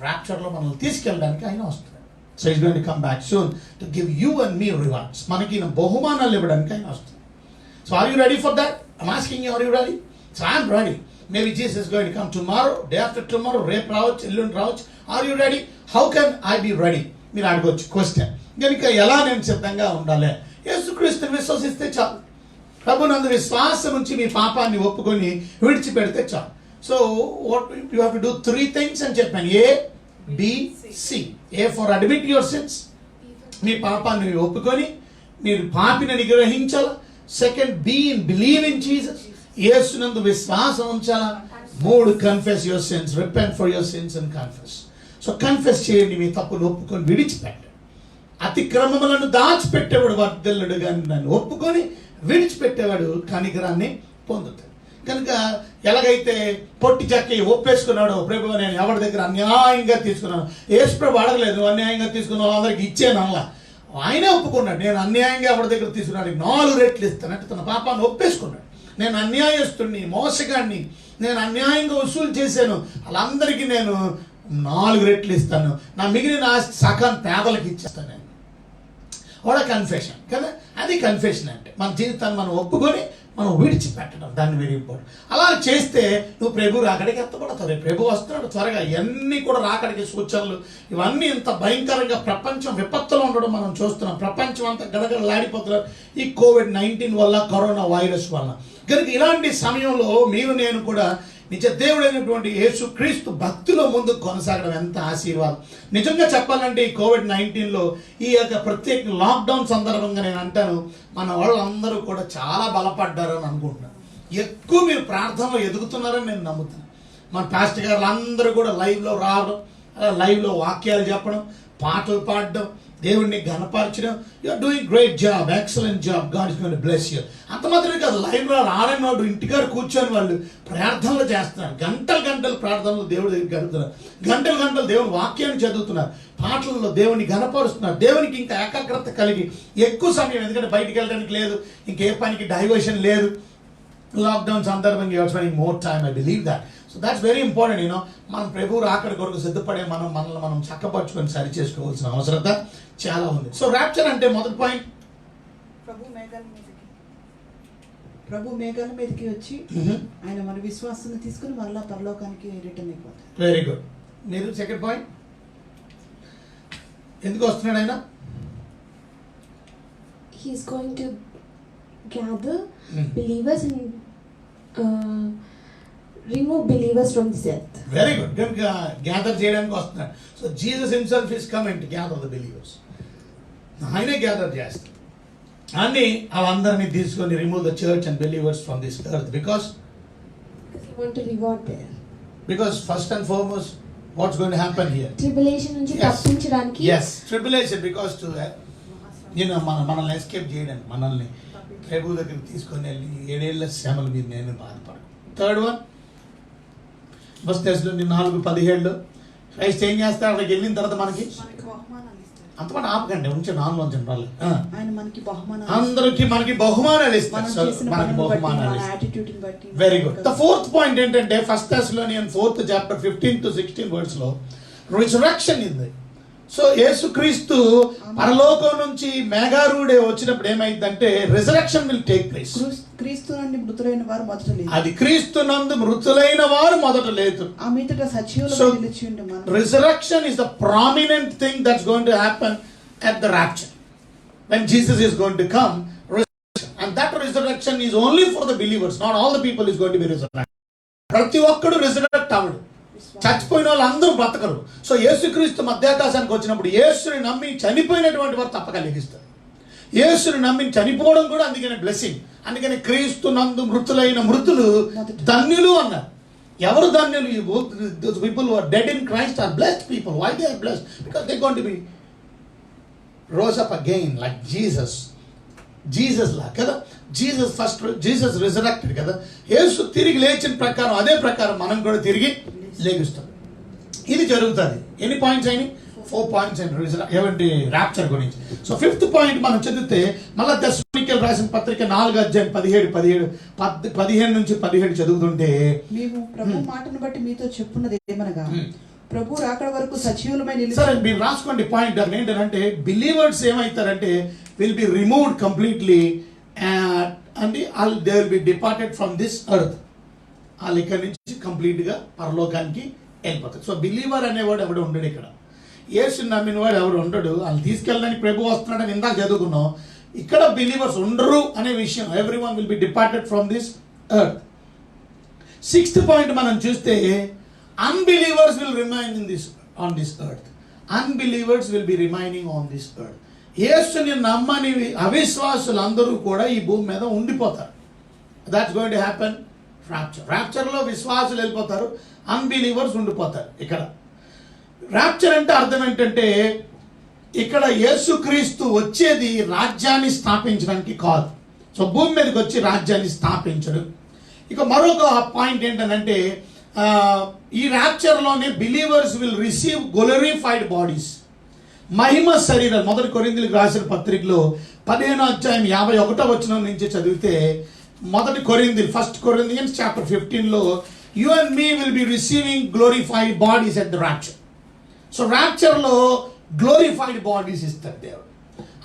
[SPEAKER 3] ర్యాప్చర్లో మనల్ని తీసుకెళ్ళడానికి ఆయన వస్తున్నాడు. So is going to come back soon to give you and me rewards మనకి బహుమానాలు ఇవ్వడానికి ఆయన వస్తున్నాడు. So are you ready for that? I'm asking you, are you ready? So I'm ready. Maybe Jesus is going to come tomorrow, day after tomorrow, రేపు రావచ్చు, ఎల్లుండి రావచ్చు. Are you ready? How can I be ready? మీరు అడగవచ్చు question. కనుక ఎలా నేను సిద్ధంగా ఉండాలి? యేసుక్రీస్తుని విశ్వసిస్తే చాలు. ప్రభునందు విశ్వాసం నుంచి మీ పాపాన్ని ఒప్పుకొని విడిచిపెడితే చాలు. So what you have to do 3 things అని చెప్పాను. ABC. A for admit your sins. మీ పాపాన్ని ఒప్పుకొని మీరు పాపిని నిగ్రహించాలి. సెకండ్ బిలీవ్ ఇన్ జీసస్ యేసునందు విశ్వాసం ఉంచాలా. 3 confess your sins, repent for your sins and confess. So confess చేయండి, మీ తప్పులు ఒప్పుకొని విడిచిపెట్టండి. అతిక్రమములను దాచిపెట్టేవాడు వర్ధిల్లుడు కానీ దాన్ని ఒప్పుకొని విడిచిపెట్టేవాడు కనికరాన్ని పొందుతాడు. కనుక ఎలాగైతే పొట్టి చక్కి ఒప్పేసుకున్నాడు, ప్రభు నేను ఎవరి దగ్గర అన్యాయంగా తీసుకున్నాను, యేసు ప్రభు అడగలేదు నువ్వు అన్యాయంగా తీసుకున్నావు అందరికి ఇచ్చాను అలా, ఆయనే ఒప్పుకున్నాడు. నేను అన్యాయంగా ఎవరి దగ్గర తీసుకున్నాడు 4 రెట్లు ఇస్తానంటే తన పాపాన్ని ఒప్పేసుకున్నాడు. నేను అన్యాయస్తుడిని, మోసగాడిని, నేను అన్యాయంగా వసూలు చేశాను, వాళ్ళందరికీ నేను 4 రెట్లు ఇస్తాను, నా మిగిలిన ఆస్తి సకాన్ని పేదలకు ఇచ్చేస్తాను నేను. వాడ కన్ఫెషన్ కదా, అది కన్ఫెషన్ అంటే మన జీవితాన్ని మనం ఒప్పుకొని మనం విడిచిపెట్టడం, దాన్ని వెరీ ఇంపార్టెంట్. అలా చేస్తే నువ్వు ప్రభు రాకడికి ఎత్తపడతావు. ప్రభు వస్తున్నాడు త్వరగా. ఇవన్నీ కూడా రాకడికి సూచనలు. ఇవన్నీ ఇంత భయంకరంగా ప్రపంచం విపత్తులో ఉండడం మనం చూస్తున్నాం. ప్రపంచం అంతా గడగడలాడిపోతున్నారు ఈ COVID-19 వల్ల, కరోనా వైరస్ వల్ల. కనుక ఇలాంటి సమయంలో మీరు నేను కూడా నిజ దేవుడైనటువంటి యేసుక్రీస్తు భక్తిలో ముందుకు కొనసాగడం ఎంత ఆశీర్వాదం. నిజంగా చెప్పాలంటే ఈ COVID-19లో ఈ యొక్క ప్రత్యేక లాక్డౌన్ సందర్భంగా నేను అంటాను మన వాళ్ళందరూ కూడా చాలా బలపడ్డారని అనుకుంటున్నాను. ఎక్కువ మీరు ప్రార్థనలో ఎదుగుతున్నారని నేను నమ్ముతున్నాను. మన పాస్టర్ గారు అందరూ కూడా లైవ్లో రావడం, అలా లైవ్లో వాక్యాలు చెప్పడం, పాటలు పాడడం, దేవుడిని ఘనపరచడం. You're doing great job, excellent job, God is going to bless you. అంత మాత్రమే కాదు, లైవ్లో రావడం వాడు ఇంటికాడ కూర్చొని వాళ్ళు ప్రార్థనలు చేస్తున్నారు. గంటలు ప్రార్థనలు దేవుడి దగ్గర గడుపుతున్నారు. గంటలు దేవుని వాక్యాన్ని చదువుతున్నారు, పాటలలో దేవుని ఘనపరుస్తున్నారు. దేవునికి ఇంకా ఏకాగ్రత కలిగి ఎక్కువ సమయం, ఎందుకంటే బయటికి వెళ్ళడానికి లేదు, ఇంకే పనికి డైవర్షన్ లేదు. లాక్డౌన్ సందర్భంగా you are spending more time. I believe that. So that's very important. మనం ప్రభు రాకడి కొరకు సిద్ధపడే మనల్ని మనం చక్కపరుచుకొని సరి చేసుకోవాల్సిన అవసరత చాలా ఉంది. సో ర్యాప్చర్ అంటే మొదటి పాయింట్
[SPEAKER 1] ప్రభు మేఘాల మీదకి వచ్చి ఆయన మన విశ్వాసాన్ని తీసుకుని మరలా పరలోకానికి రిటర్న్ అయిపోతారు.
[SPEAKER 3] Very good. మీరు సెకండ్ పాయింట్ ఎందుకు వస్తున్నాడు ఆయన?
[SPEAKER 2] He's going to gather believers and remove believers from this earth.
[SPEAKER 3] Very good. కనుక గ్యాదర్ చేయడానికి వస్తున్నాడు. So Jesus himself is coming to gather the believers. ఆయనే గ్యాదర్ చేస్తాడు అన్ని వాళ్ళందరినీ తీసుకొని remove the church and believers from this earth because
[SPEAKER 2] He want to reward there.
[SPEAKER 3] Because first and foremost what's going to happen here?
[SPEAKER 2] Tribulation నుంచి తప్పించడానికి.
[SPEAKER 3] Yes, tribulation because to మనల్ని escape చేయడానికి, మనల్ని ప్రభు దగ్గర తీసుకొని వెళ్ళి 7 ఏళ్ల శ్రమల మీద నేను బాధపడను. థర్డ్ వన్ 1 Thessalonians 4:17 క్రైస్ట్ ఏం చేస్తాడు? అక్కడికి వెళ్ళిన తర్వాత మనకి
[SPEAKER 1] బహుమానాలు ఇస్తారు.
[SPEAKER 3] అంతమాట ఆపకండి, ఉంచి నాన్ ఉంచండి వాళ్ళు.
[SPEAKER 1] ఆయన మనకి బహుమానాలు,
[SPEAKER 3] అందరికి మనకి బహుమానాలు
[SPEAKER 1] మనం
[SPEAKER 3] ఇస్తారు,
[SPEAKER 1] చేసిన
[SPEAKER 3] మనకి
[SPEAKER 1] పనులను బట్టి,
[SPEAKER 3] బహుమానాలు
[SPEAKER 1] మన
[SPEAKER 3] ఇస్తారు.
[SPEAKER 1] యాటిట్యూడ్ ని బట్టి.
[SPEAKER 3] Very good. The fourth point ఏంటంటే 1 Thessalonians 4th chapter 15 to 16 verse లో రిజరక్షన్ ఉంది. సో యేసుక్రీస్తు పరలోకం నుంచి మేఘారూఢే వచ్చినప్పుడు ఏమైందంటే రిజరక్షన్ విల్ టేక్ ప్లేస్.
[SPEAKER 1] క్రీస్తు నందు మృతులైన వారు మొదట లేరు.
[SPEAKER 3] అది క్రీస్తు నందు మృతులైన వారు మొదట లేదు.
[SPEAKER 1] ఆ మీదట సజీవులుగా నిలిచి ఉండే మనం.
[SPEAKER 3] Resurrection is the prominent thing that's going to happen at the rapture when Jesus is going to come. And that resurrection is only for the believers, not all the people is going to be resurrected. ప్రతి ఒక్కడు resurrect అవడు, చచ్చిపోయిన వాళ్ళు అందరూ బ్రతకరు. So యేసుక్రీస్తు మధ్యాకాశానికి వచ్చినప్పుడు యేసుని నమ్మి చనిపోయినటువంటి వారు తప్పక లెగిస్తారు. యేసుని నమ్మి చనిపోవడం కూడా అందుకనే బ్లెస్సింగ్. అందుకని క్రీస్తు నందు మృతులైన మృతులు ధన్యులు అన్నారు. ఎవరు ధన్యులు? those people who are dead in Christ are blessed people. Why they are blessed? Because they are going to be rose up again like Jesus లా కదా. జీసస్ రిజరెక్టెడ్ కదా. యేసు తిరిగి లేచిన ప్రకారం అదే ప్రకారం మనం కూడా తిరిగి లేగుస్తాం. ఇది జరుగుతుంది. ఎన్ని పాయింట్స్ అయినాయి? 4 పాయింట్స్ అయిన ఏమంటే ర్యాప్చర్ గురించి. సో 5th పాయింట్ మనం చదివితే మళ్ళా తెస్సలోనికీయులకు రాసిన పత్రిక 4వ అధ్యాయం 15 నుంచి 17 చదువుతుంటే,
[SPEAKER 1] మేము ప్రభు మాటను బట్టి మీతో చెప్పున్నది ఏమనగా, ప్రభు రాకడ వరకు సజీవులమై నిలిచి.
[SPEAKER 3] సరే మీరు రాసుకోండి పాయింట్. ఏంటంటే బిలీవర్స్ ఏమవుతారంటే will be removed completely and they will be departed from this earth. వాళ్ళు ఇక్కడ నుంచి కంప్లీట్ గా పరలోకానికి వెళ్ళిపోతారు. సో బిలీవర్ అనేవాడు ఎవడు ఉండడు ఇక్కడ. యేసుని నమ్మిన వాడు ఎవడు ఉండడు. వాళ్ళు తీసుకెళ్ళడానికి ప్రభు వస్తున్నాడని ఇందాక చదువుకున్నాం. ఇక్కడ బిలీవర్స్ ఉండరు అనే విషయం. Every one will be departed from this earth. 6th point మనం చూస్తే unbelievers will remain on this earth. Unbelievers will be remaining on this earth. యేసుని నమ్మని అవిశ్వాసులు అందరూ కూడా ఈ భూమి మీద ఉండిపోతారు. That's going to happen rapture. Rapture లో విశ్వాసులు వెళ్ళిపోతారు, అన్బిలీవర్స్ ఉండిపోతారు. ఇక్కడ రాప్చర్ అంటే అర్థం ఏంటంటే ఇక్కడ యేసుక్రీస్తు వచ్చేది రాజ్యాన్ని స్థాపించడానికి కాదు. సో భూమి మీదకి వచ్చి రాజ్యాన్ని స్థాపించడు. ఇక మరొక పాయింట్ ఏంటంటే ఈ ర్యాప్చర్లోనే believers will receive glorified bodies, మహిమ శరీరాలు. 1 కొరింథీయులకు రాసిన పత్రికలో 15వ అధ్యాయం 51వ వచనం నుంచి చదివితే 1 Corinthians chapter 15లో you and me will be receiving glorified bodies at the rapture. So ర్యాప్చర్లో గ్లోరిఫైడ్ బాడీస్ ఇస్తారు దేవుడు.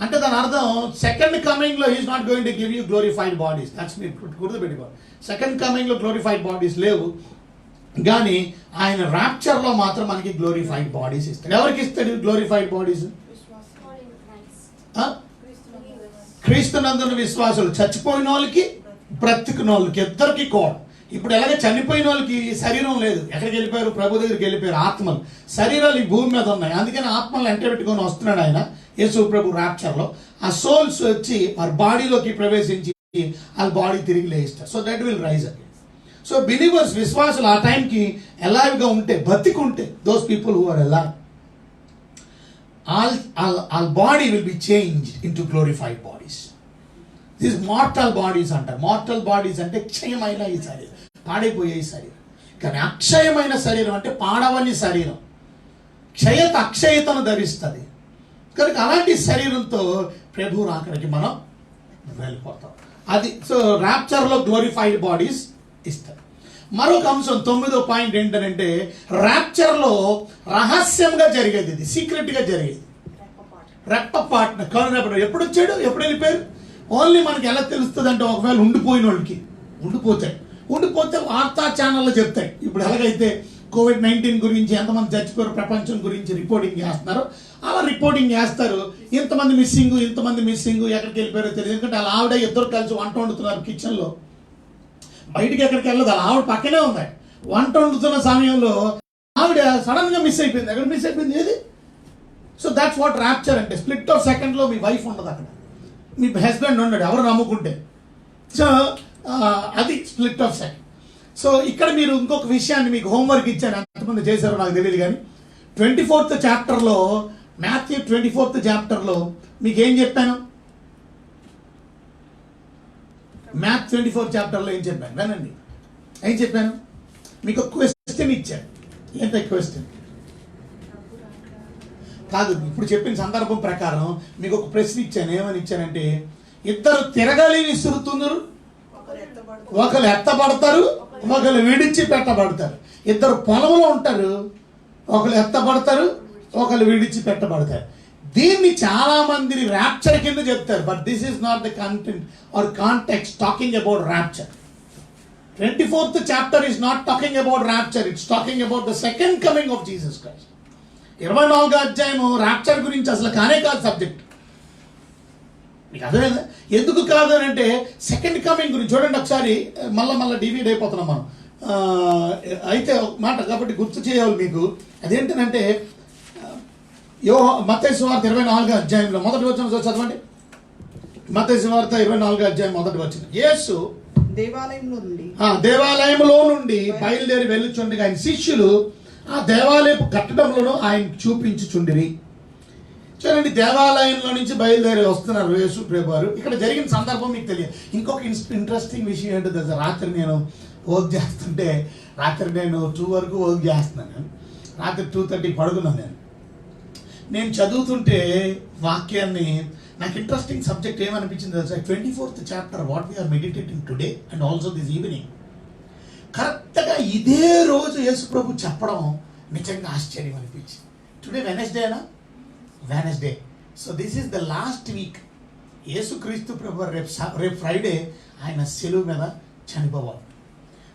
[SPEAKER 3] అంటే దాని అర్థం సెకండ్ కమింగ్లో he's not going to give you glorified bodies. That's మీరు గుర్తుపెట్టుకోవాలి. సెకండ్ కమింగ్లో గ్లోరిఫైడ్ బాడీస్ లేవు, కానీ ఆయన ర్యాప్చర్లో మాత్రం మనకి గ్లోరిఫైడ్ బాడీస్ ఇస్తాడు. ఎవరికి ఇస్తాడు గ్లోరిఫైడ్ బాడీస్? క్రీస్తునందున్న విశ్వాసులు, చచ్చిపోయిన వాళ్ళకి బ్రతికిన వాళ్ళకి ఇద్దరికి కూడా. ఇప్పుడు ఎలాగే చనిపోయిన వాళ్ళకి శరీరం లేదు, ఎక్కడికి వెళ్ళిపోయారు? ప్రభు దగ్గరికి వెళ్ళిపోయారు. ఆత్మలు, శరీరాలు ఈ భూమి మీద ఉన్నాయి. అందుకని ఆత్మలు ఎంట పెట్టుకొని వస్తున్నాడు ఆయన యేసు ప్రభు ర్యాప్చర్లో. ఆ సోల్స్ వచ్చి వారి బాడీలోకి ప్రవేశించి వాళ్ళ బాడీ తిరిగి లేస్తారు. So that will rise again. So believers, విశ్వాసులు ఆ టైంకి ఎలైవ్గా ఉంటే, బతికుంటే, those people who are alive, all body will be changed into glorified bodies. This mortal bodies అంటారు. మార్టల్ బాడీస్ అంటే క్షయమైన ఈ శరీరం, పాడైపోయే ఈ శరీరం. కానీ అక్షయమైన శరీరం అంటే పాడవని శరీరం. అక్షయతను ధరిస్తుంది. కనుక అలాంటి శరీరంతో ప్రభు రాకడికి మనం వెళ్ళిపోతాం. అది సో ర్యాప్చర్లో గ్లోరిఫైడ్ బాడీస్ ఇస్తారు. మరొక అంశం 9వ పాయింట్ ఏంటంటే ర్యాప్చర్లో రహస్యంగా జరిగేది, ఇది సీక్రెట్గా జరిగేది. రెప్పపాటున కనునప్పుడు ఎప్పుడు వచ్చాడు, ఎప్పుడు వెళ్ళిపోయారు? ఓన్లీ మనకి ఎలా తెలుస్తుంది అంటే ఒకవేళ ఉండిపోయిన వాళ్ళకి ఉండిపోతే వార్తా ఛానల్లో చెప్తాయి. ఇప్పుడు ఎలాగైతే COVID-19 గురించి ఎంతమంది చచ్చిపోయారు ప్రపంచం గురించి రిపోర్టింగ్ చేస్తున్నారో అలా రిపోర్టింగ్ చేస్తారు. ఇంతమంది మిస్సింగ్, ఎక్కడికి వెళ్ళిపోయారో తెలియదు. ఎందుకంటే అలా ఆవిడ ఇద్దరు కలిసి వంట వండుతున్నారు కిచెన్లో, బయటికి ఎక్కడికి వెళ్ళదు. అలా ఆవిడ పక్కనే ఉంది. వంట వండుతున్న సమయంలో ఆవిడ సడన్ గా మిస్ అయిపోయింది. ఎక్కడ మిస్ అయిపోయింది? ఏది? సో దాట్స్ వాట్ ర్యాప్చర్ అంటే. స్ప్లిట్ ఆఫ్ సెకండ్లో మీ వైఫ్ ఉండదు అక్కడ, మీ హస్బెండ్ ఉండడు, ఎవరు నమ్ముకుంటే. సో అది స్ప్లిట్ ఆఫ్ సెకండ్. సో ఇక్కడ మీరు ఇంకొక విషయాన్ని మీకు హోంవర్క్ ఇచ్చాను, ఎంతమంది చేశారో నాకు తెలియదు, కానీ 24th చాప్టర్లో, మాథ్యూ 24th చాప్టర్లో మీకు ఏం చెప్పాను? మ్యాథ్ 24th చాప్టర్లో ఏం చెప్పాను వినండి. ఏం చెప్పాను? మీకు క్వశ్చన్ ఇచ్చాను. ఏంటో క్వశ్చన్? కాదు, ఇప్పుడు చెప్పిన సందర్భం ప్రకారం మీకు ఒక ప్రశ్న ఇచ్చాను. ఏమని ఇచ్చానంటే, ఇద్దరు తిరగలి విసురుతున్నారు, ఒకరు ఎత్తబడతారు, ఒకరు విడిచి పెట్టబడతారు. ఇద్దరు పొలంలో ఉంటారు, ఒకరు ఎత్తబడతారు, ఒకరు విడిచి పెట్టబడతారు. దీన్ని చాలా మంది ర్యాప్చర్ కింద చెప్తారు. But this is not the content or context talking about rapture. 24th chapter is not talking about rapture, it's talking about the second coming of Jesus Christ. 24వ అధ్యాయము ర్యాప్చర్ గురించి అసలు కానే కాదు సబ్జెక్ట్. మీకు అర్థమైందా? ఎందుకు కాదు అని అంటే సెకండ్ కమింగ్ గురించి చూడండి ఒకసారి. మళ్ళీ డివైడ్ అయిపోతున్నాం మనం. అయితే ఒక మాట కాబట్టి గుర్తు చేయాలి మీకు. అదేంటంటే మత్తయి సువార్త 24వ అధ్యాయంలో మొదటి వచనం చదవండి. మత్తయి సువార్త 24వ అధ్యాయం మొదటి వచనం. యేసు దేవాలయంలో నుండి బయలుదేరి వెళ్ళుచుండగా ఆయన శిష్యులు ఆ దేవాలయపు కట్టడంలో ఆయన చూపించుచుండిరి. చూడండి, దేవాలయంలో నుంచి బయలుదేరి వస్తున్నారు యేసు ప్రభు వారు. ఇక్కడ జరిగిన సందర్భం మీకు తెలియదు. ఇంకొక ఇంట్రెస్టింగ్ విషయం ఏంటో తెలుసా? రాత్రి నేను వర్క్ చేస్తుంటే, రాత్రి నేను 2 వరకు వర్క్ చేస్తున్నాను. రాత్రి 2:30 పడుకున్నాను. నేను చదువుతుంటే వాక్యాన్ని, నాకు ఇంట్రెస్టింగ్ సబ్జెక్ట్ ఏమనిపించింది తెలుసా? 24th chapter what we're meditating today and also this evening. కరెక్ట్గా ఇదే రోజు యేసు ప్రభు చెప్పడం నిజంగా ఆశ్చర్యం అనిపించింది. టుడే వెనస్డేనా? Wednesday. So this is the last week. యేసుక్రీస్తు ప్రభు రేపు ఫ్రైడే ఆయన సెలువు మీద చనిపోవాలి.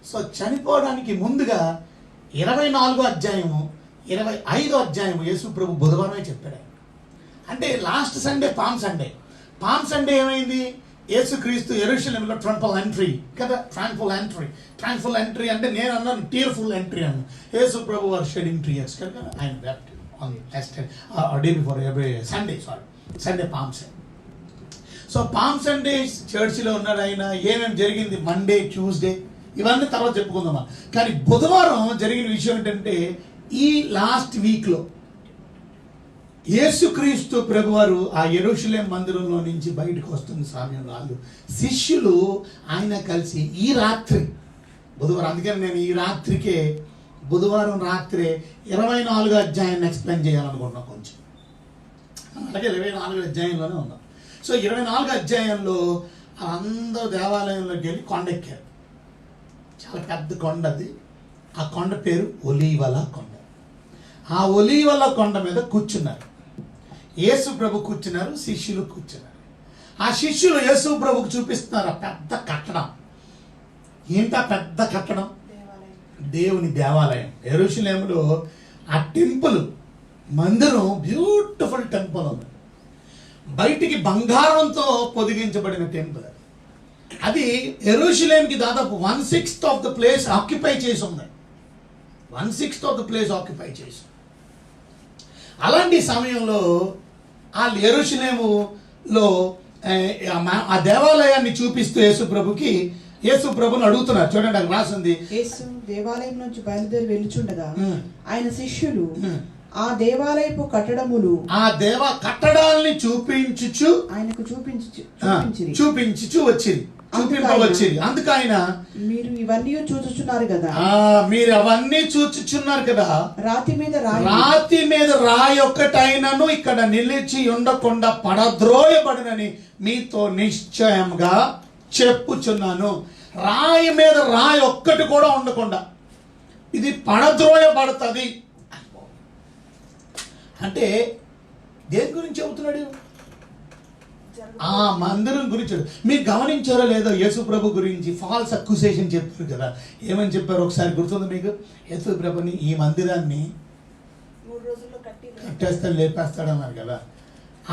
[SPEAKER 3] సో చనిపోవడానికి ముందుగా 24వ అధ్యాయము 25వ అధ్యాయము యేసు ప్రభు బుధవారమే చెప్పాడు. అంటే last Sunday palm Sunday. Palm Sunday ఏమైంది? యేసుక్రీస్తు యెరూషలేములో ట్రంపల్ ఎంట్రీ కదా. ట్రాంక్ఫుల్ ఎంట్రీ అంటే నేను అన్నాను టీర్ఫుల్ ఎంట్రీ అన్నాను. యేసు ప్రభు వారు షెడింగ్ టీయర్స్ కదా. ఆయన wept on day before Sunday palm Sunday. So palm Sunday చర్చిలో ఉన్నాడు ఆయన. ఏమేమి జరిగింది మండే, ట్యూస్డే, ఇవన్నీ తర్వాత చెప్పుకుందామా. కానీ బుధవారం జరిగిన విషయం ఏంటంటే, ఈ లాస్ట్ వీక్లో యేసుక్రీస్తు ప్రభువారు ఆ యెరూషలేం మందిరంలో నుంచి బయటకు వస్తున్న సమయంలో శిష్యులు ఆయన కలిసి ఈ రాత్రి బుధవారం, అందుకని నేను ఈ రాత్రికే బుధవారం రాత్రే 24వ అధ్యాయాన్ని ఎక్స్ప్లెయిన్ చేయాలనుకుంటున్నాను కొంచెం. అలాగే 24వ అధ్యాయంలోనే ఉన్నాం. సో 24వ అధ్యాయంలో అందరూ దేవాలయంలోకి వెళ్ళి కొండ ఎక్కారు. చాలా పెద్ద కొండ అది. ఆ కొండ పేరు ఒలీవల కొండ. ఆ ఒలీవల కొండ మీద కూర్చున్నారు. యేసు ప్రభు కూర్చున్నారు, శిష్యులు కూర్చున్నారు. ఆ శిష్యులు యేసు ప్రభుకు చూపిస్తున్నారు ఆ పెద్ద కట్టడం. ఏంటా పెద్ద కట్టడం? దేవుని దేవాలయం. యెరూషలేములో ఆ టెంపుల్, మందిరం, బ్యూటిఫుల్ టెంపుల్ ఉంది. బయటికి బంగారంతో పొదిగించబడిన టెంపుల్. అది యెరూషలేంకి దాదాపు 1/6 ఆఫ్ ద ప్లేస్ ఆక్యుపై చేసి ఉంది. 1/6 ఆఫ్ ద ప్లేస్ ఆక్యుపై చేసి. అలాంటి సమయంలో ఆ యెరూషలేములో ఆ దేవాలయాన్ని చూపిస్తూ యేసు ప్రభుని అడుగుతున్నారు. చూడండి, అక్కడ రాసింది,
[SPEAKER 1] యేసు దేవాలయం నుంచి బయలుదేరి వెళ్ళుచుండగా ఆయన శిష్యులు ఆ దేవాలయపు కట్టడములు,
[SPEAKER 3] ఆ కట్టడాల్ని చూపించుచు ఆయనకు చూపించుచు వచ్చింది. అందుకు ఆయన,
[SPEAKER 1] మీరు ఇవన్నీ చూచుచున్నారు కదా,
[SPEAKER 3] మీరు అవన్నీ చూచుచున్నారు కదా, రాతి మీద రాయి ఒక్కటైనను ఇక్కడ నిలిచి ఉండకుండా పడద్రోయబడినని మీతో నిశ్చయంగా చెప్పుచున్నాను. రాయి మీద రాయి ఒక్కటి కూడా ఉండకుండా ఇది పడద్రోయబడుతుంది అంటే దేని గురించి చెబుతున్నాడు? ఆ మందిరం గురించి. మీరు గమనించారో లేదో, యేసు ప్రభు గురించి ఫాల్స్ అక్యూసేషన్ చెప్పారు కదా. ఏమని చెప్పారు ఒకసారి గుర్తుంది మీకు? యేసు ప్రభుని ఈ మందిరాన్ని
[SPEAKER 1] 3 రోజుల్లో
[SPEAKER 3] కట్టేస్తాడు, లేపేస్తాడు అన్నారు కదా.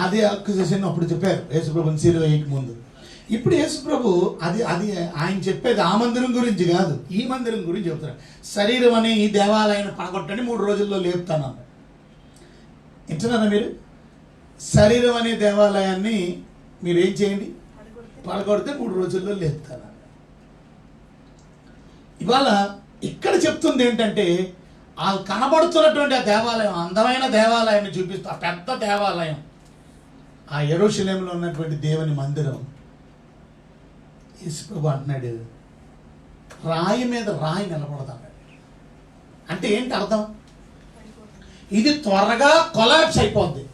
[SPEAKER 3] అదే అక్యూసేషన్ అప్పుడు చెప్పారు యేసు ప్రభుని సిలువ వేయక ముందు. ఇప్పుడు యేసు ప్రభు అది ఆయన చెప్పేది ఆ మందిరం గురించి కాదు, ఈ మందిరం గురించి చెప్తారు. శరీరం అనే ఈ దేవాలయాన్ని పడగొట్టండి, 3 రోజుల్లో లేపుతాను. వింటున్నారా మీరు? శరీరం అనే దేవాలయాన్ని మీరు ఏం చేయండి? పడగొడితే 3 రోజుల్లో లేపుతాను. ఇవాళ ఇక్కడ చెప్తుంది ఏంటంటే, ఆ కనబడుతున్నటువంటి ఆ దేవాలయం, అందమైన దేవాలయాన్ని చూపిస్తూ, ఆ పెద్ద దేవాలయం, ఆ యెరూషలేములో ఉన్నటువంటి దేవుని మందిరం. యేసు ప్రభు అంటున్నాడు, రాయి మీద రాయి నిలబడతాడు. అంటే ఏంటి అర్థం? ఇది త్వరగా కొలాప్స్ అయిపోద్ది.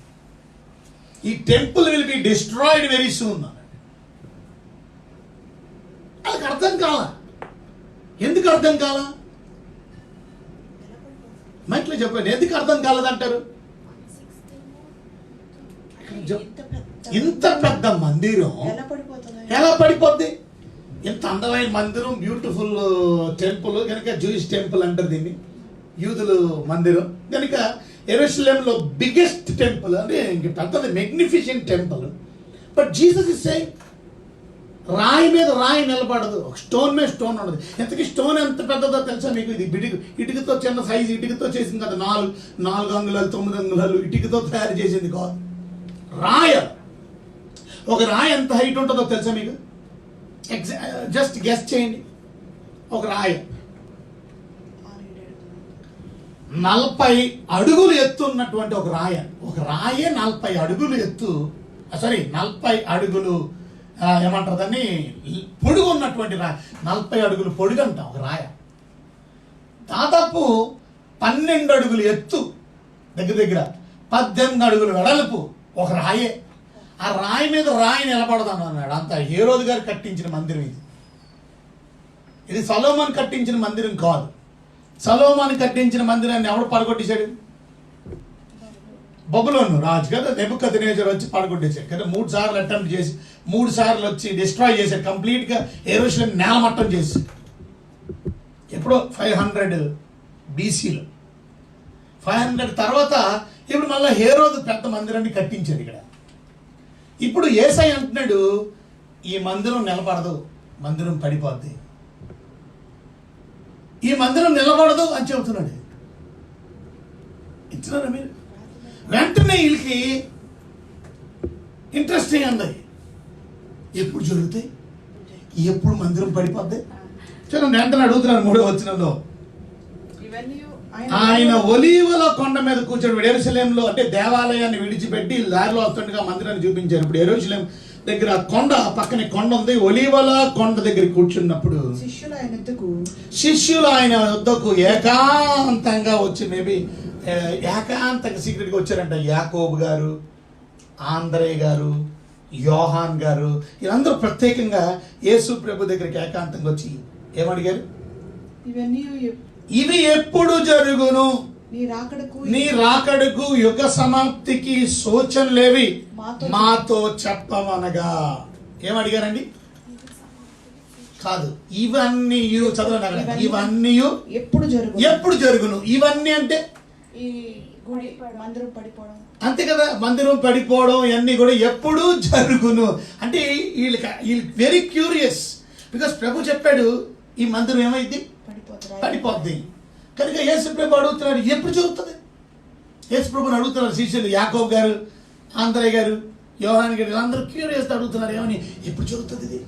[SPEAKER 3] ఈ temple will be destroyed very soon. వాళ్ళకి అర్థం కాల. ఎందుకు అర్థం కాల? మైక్లో చెప్పండి, ఎందుకు అర్థం కాలేదంటారు? ఇంత పెద్ద మందిరం ఎలా పడిపోద్ది? ఇంత అందమైన మందిరం, బ్యూటిఫుల్ టెంపుల్ కనుక, జూయిష్ టెంపుల్ అంటారు దీన్ని, యూదులు మందిరం కనుక, యెరూషలేంలో బిగ్గెస్ట్ టెంపుల్ అంటే ఇంక పెద్దది, magnificent temple. But Jesus is saying రాయి మీద రాయి నిలబడదు, ఒక స్టోన్ మీద స్టోన్ ఉండదు. ఇంతకీ స్టోన్ ఎంత పెద్దదో తెలుసా మీకు? ఇది ఇటుకతో చిన్న సైజు ఇటుకతో చేసింది కదా, 4 అంగుళాలు 9 అంగుళాలు ఇటుకతో తయారు చేసింది కాదు, రాయ. ఒక రాయి ఎంత హైట్ ఉంటుందో తెలుసా మీకు? జస్ట్ గెస్ చేయండి. ఒక రాయి 40 అడుగులు ఎత్తు ఉన్నటువంటి ఒక రాయే 40 అడుగులు ఎత్తు, 40 అడుగులు ఏమంటారు దాన్ని, పొడుగు ఉన్నటువంటి రాయి. 40 అడుగులు పొడుగు అంట ఒక రాయ. దాదాపు 12 అడుగులు ఎత్తు, దగ్గర 18 అడుగులు వెడల్పు ఒక రాయే. ఆ రాయి మీద రాయి నిలబడదాను అన్నాడు. అంత హేరోదు గారు కట్టించిన మందిరం ఇది. ఇది సొలొమోను కట్టించిన మందిరం కాదు. సొలొమోను కట్టించిన మందిరాన్ని ఎవడు పడగొట్టేశాడు? బబులోను రాజు కదా, నెబుకద్నెజర్ వచ్చి పడగొట్టేశాడు కదా. 3 సార్లు అటెంప్ట్ చేసి 3 సార్లు వచ్చి డిస్ట్రాయ్ చేశాడు, కంప్లీట్గా యెరూషలేం నేలమట్టం చేసి. ఎప్పుడో 500 BCలో. 500 తర్వాత ఇప్పుడు మళ్ళీ హేరోదు పెద్ద మందిరాన్ని కట్టించాడు ఇక్కడ. ఇప్పుడు యేసయ్య అంటున్నాడు, ఈ మందిరం నిలబడదు, మందిరం పడిపోద్ది, ఈ మందిరం నిలబడదు అని చెబుతున్నాడు. ఇచ్చినారా మీరు? వెంటనే వీళ్ళకి ఇంట్రెస్టింగ్ అంది, ఎప్పుడు జరుగుతాయి, ఎప్పుడు మందిరం పడిపోద్ది. చూడండి, వెంటనే అడుగుతున్నాడు 3వ వచనంలో, ఆయన ఒలీవల కొండ మీద కూర్చొని యెరూషలేంలో, అంటే దేవాలయాన్ని విడిచిపెట్టి దారిలో వస్తుండగా మందిరాన్ని చూపించారు. ఇప్పుడు యెరూషలేం దగ్గర కొండ, పక్కనే కొండ ఉంది, ఒలీవల కొండ దగ్గర కూర్చున్నప్పుడు శిష్యులు ఆయన వద్దకు ఏకాంతంగా వచ్చి, మేబీ ఏకాంతంగా సీక్రెట్గా వచ్చారంట. యాకోబు గారు, ఆంద్రే గారు, యోహాన్ గారు, వీళ్ళందరూ ప్రత్యేకంగా యేసు ప్రభు దగ్గరికి ఏకాంతంగా వచ్చి ఏమడిగారు? ఇవి ఎప్పుడు జరుగును? నీ రాకడకు యుగ సమాప్తికి సూచనలేవి మాతో చెప్పమనగా. ఏమడిగారండి? కాదు, ఇవన్నీ చదవండి. ఇవన్నీ ఎప్పుడు జరుగును? ఇవన్నీ అంటే అంతే కదా, మందిరం పడిపోవడం ఇవన్నీ కూడా ఎప్పుడు జరుగును అంటే వీళ్ళకి వెరీ క్యూరియస్. బికాస్ ప్రభు చెప్పాడు ఈ మందిరం ఏమైంది, పడిపోద్ది. కనుక యేసు ప్రభు అడుగుతున్నాడు, ఎప్పుడు జరుగుతుంది? యేసు ప్రభుని అడుగుతున్నారు శిష్యులు, యాకోబు గారు, ఆంద్రే గారు, యోహాన్ గారు, వీళ్ళందరూ క్యూరియస్ అడుగుతున్నారు, ఏమని, ఎప్పుడు జరుగుతుంది ఇది?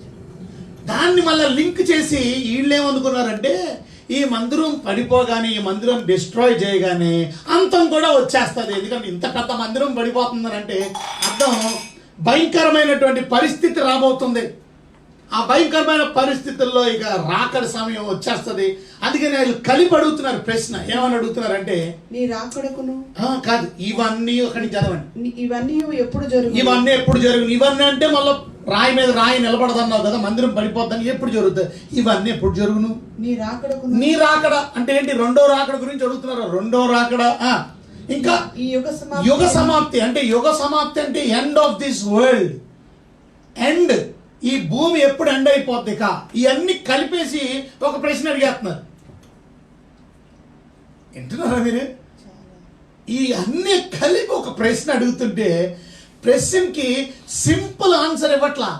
[SPEAKER 3] దాన్ని మళ్ళీ లింక్ చేసి వీళ్ళు ఏమనుకున్నారంటే, ఈ మందిరం పడిపోగానే, ఈ మందిరం డిస్ట్రాయ్ చేయగానే అంతం కూడా వచ్చేస్తుంది. ఎందుకంటే ఇంత పెద్ద మందిరం పడిపోతుందనంటే అర్థం భయంకరమైనటువంటి పరిస్థితి రాబోతుంది. ఆ భయంకరమైన పరిస్థితుల్లో ఇక రాకడ సమయం వచ్చేస్తుంది. అందుకని వాళ్ళు కలిపి అడుగుతున్నారు ప్రశ్న. ఏమని అడుగుతున్నారంటే,
[SPEAKER 1] నీ రాకడకును
[SPEAKER 3] కాదు, ఇవన్నీ ఒకటి చదవండి.
[SPEAKER 1] ఇవన్నీ ఎప్పుడు జరుగు?
[SPEAKER 3] ఇవన్నీ ఎప్పుడు జరుగు? ఇవన్నీ అంటే మళ్ళీ రాయి మీద రాయి నిలబడదన్నావు కదా, మందిరం పడిపోద్దని. ఎప్పుడు జరుగుతుంది? ఇవన్నీ ఎప్పుడు జరుగును?
[SPEAKER 1] నీ రాకడకు.
[SPEAKER 3] నీ రాకడ అంటే ఏంటి? 2వ రాకడ గురించి అడుగుతున్నారు. 2వ రాకడ, ఇంకా యుగ సమాప్తి అంటే, యుగ సమాప్తి అంటే end of this world, end. ఈ భూమి ఎప్పుడు ఎండ్ అయిపోద్ది? ఇవన్నీ కలిపేసి ఒక ప్రశ్న అడిగేస్తున్నారు. వింటున్నారా మీరు? ఈ అన్ని కలిపి ఒక ప్రశ్న అడుగుతుంటే ప్రశ్నకి సింపుల్ ఆన్సర్ ఇవ్వట్లా.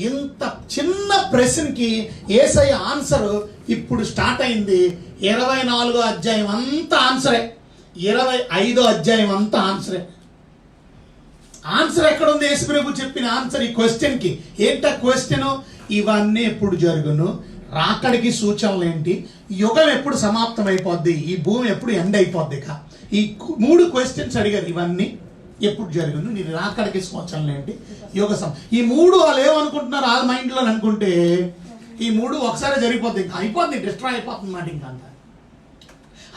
[SPEAKER 3] ఇంత చిన్న ప్రశ్నకి యేసయ్య ఆన్సర్ ఇప్పుడు స్టార్ట్ అయింది. 24వ అధ్యాయం అంతా ఆన్సరే, 25వ అధ్యాయం అంతా ఆన్సరే. ఆన్సర్ ఎక్కడ ఉంది? యేసు ప్రభు చెప్పిన ఆన్సర్ ఈ క్వశ్చన్కి. ఏంటా క్వశ్చన్? ఇవన్నీ ఎప్పుడు జరుగును? రాకడికి సూచనలు ఏంటి? యుగం ఎప్పుడు సమాప్తం అయిపోద్ది? ఈ భూమి ఎప్పుడు ఎండ్ అయిపోద్ది? ఈ 3 క్వశ్చన్స్ అడిగారు. ఇవన్నీ ఎప్పుడు జరుగును? నీ రాకడికి సూచనలు ఏంటి? యుగ ఈ 3 వాళ్ళు ఏమనుకుంటున్నారు వాళ్ళ మైండ్లో అనుకుంటే, ఈ 3 ఒకసారి జరిగిపోద్ది, అయిపోద్ది, డిస్ట్రాయ్ అయిపోతుంది మాట. ఇంకంత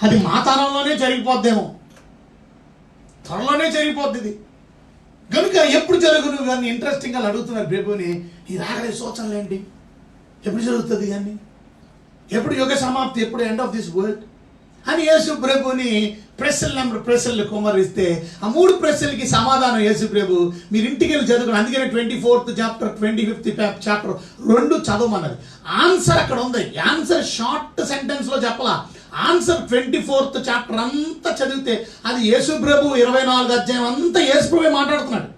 [SPEAKER 3] అది మా తరంలోనే జరిగిపోద్దేమో. త్వరలోనే జరిగిపోద్ది ఇది. కనుక ఎప్పుడు జరుగును కానీ ఇంట్రెస్టింగ్గా అడుగుతున్నారు ప్రభుని, ఈ రాగడే సూచనలు ఏంటి, ఎప్పుడు జరుగుతుంది కానీ, ఎప్పుడు యుగ సమాప్తి, ఎప్పుడు ఎండ్ ఆఫ్ దిస్ వరల్డ్ అని యేసు ప్రభుని ప్రశ్నలు కుమ్మరిస్తే ఆ 3 ప్రశ్నలకి సమాధానం యేసు ప్రభు మీరు ఇంటికి వెళ్ళి చదువుకుని, అందుకనే 24th chapter 25th chapter 2 చదవమన్నది. Answer అక్కడ ఉంది. ఆన్సర్ షార్ట్ సెంటెన్స్లో చెప్పలా. ఆన్సర్ 24th చాప్టర్ అంతా చదివితే అది యేసు ప్రభు 24 అధ్యాయం అంతా యేసు ప్రభు మాట్లాడుతున్నాడు.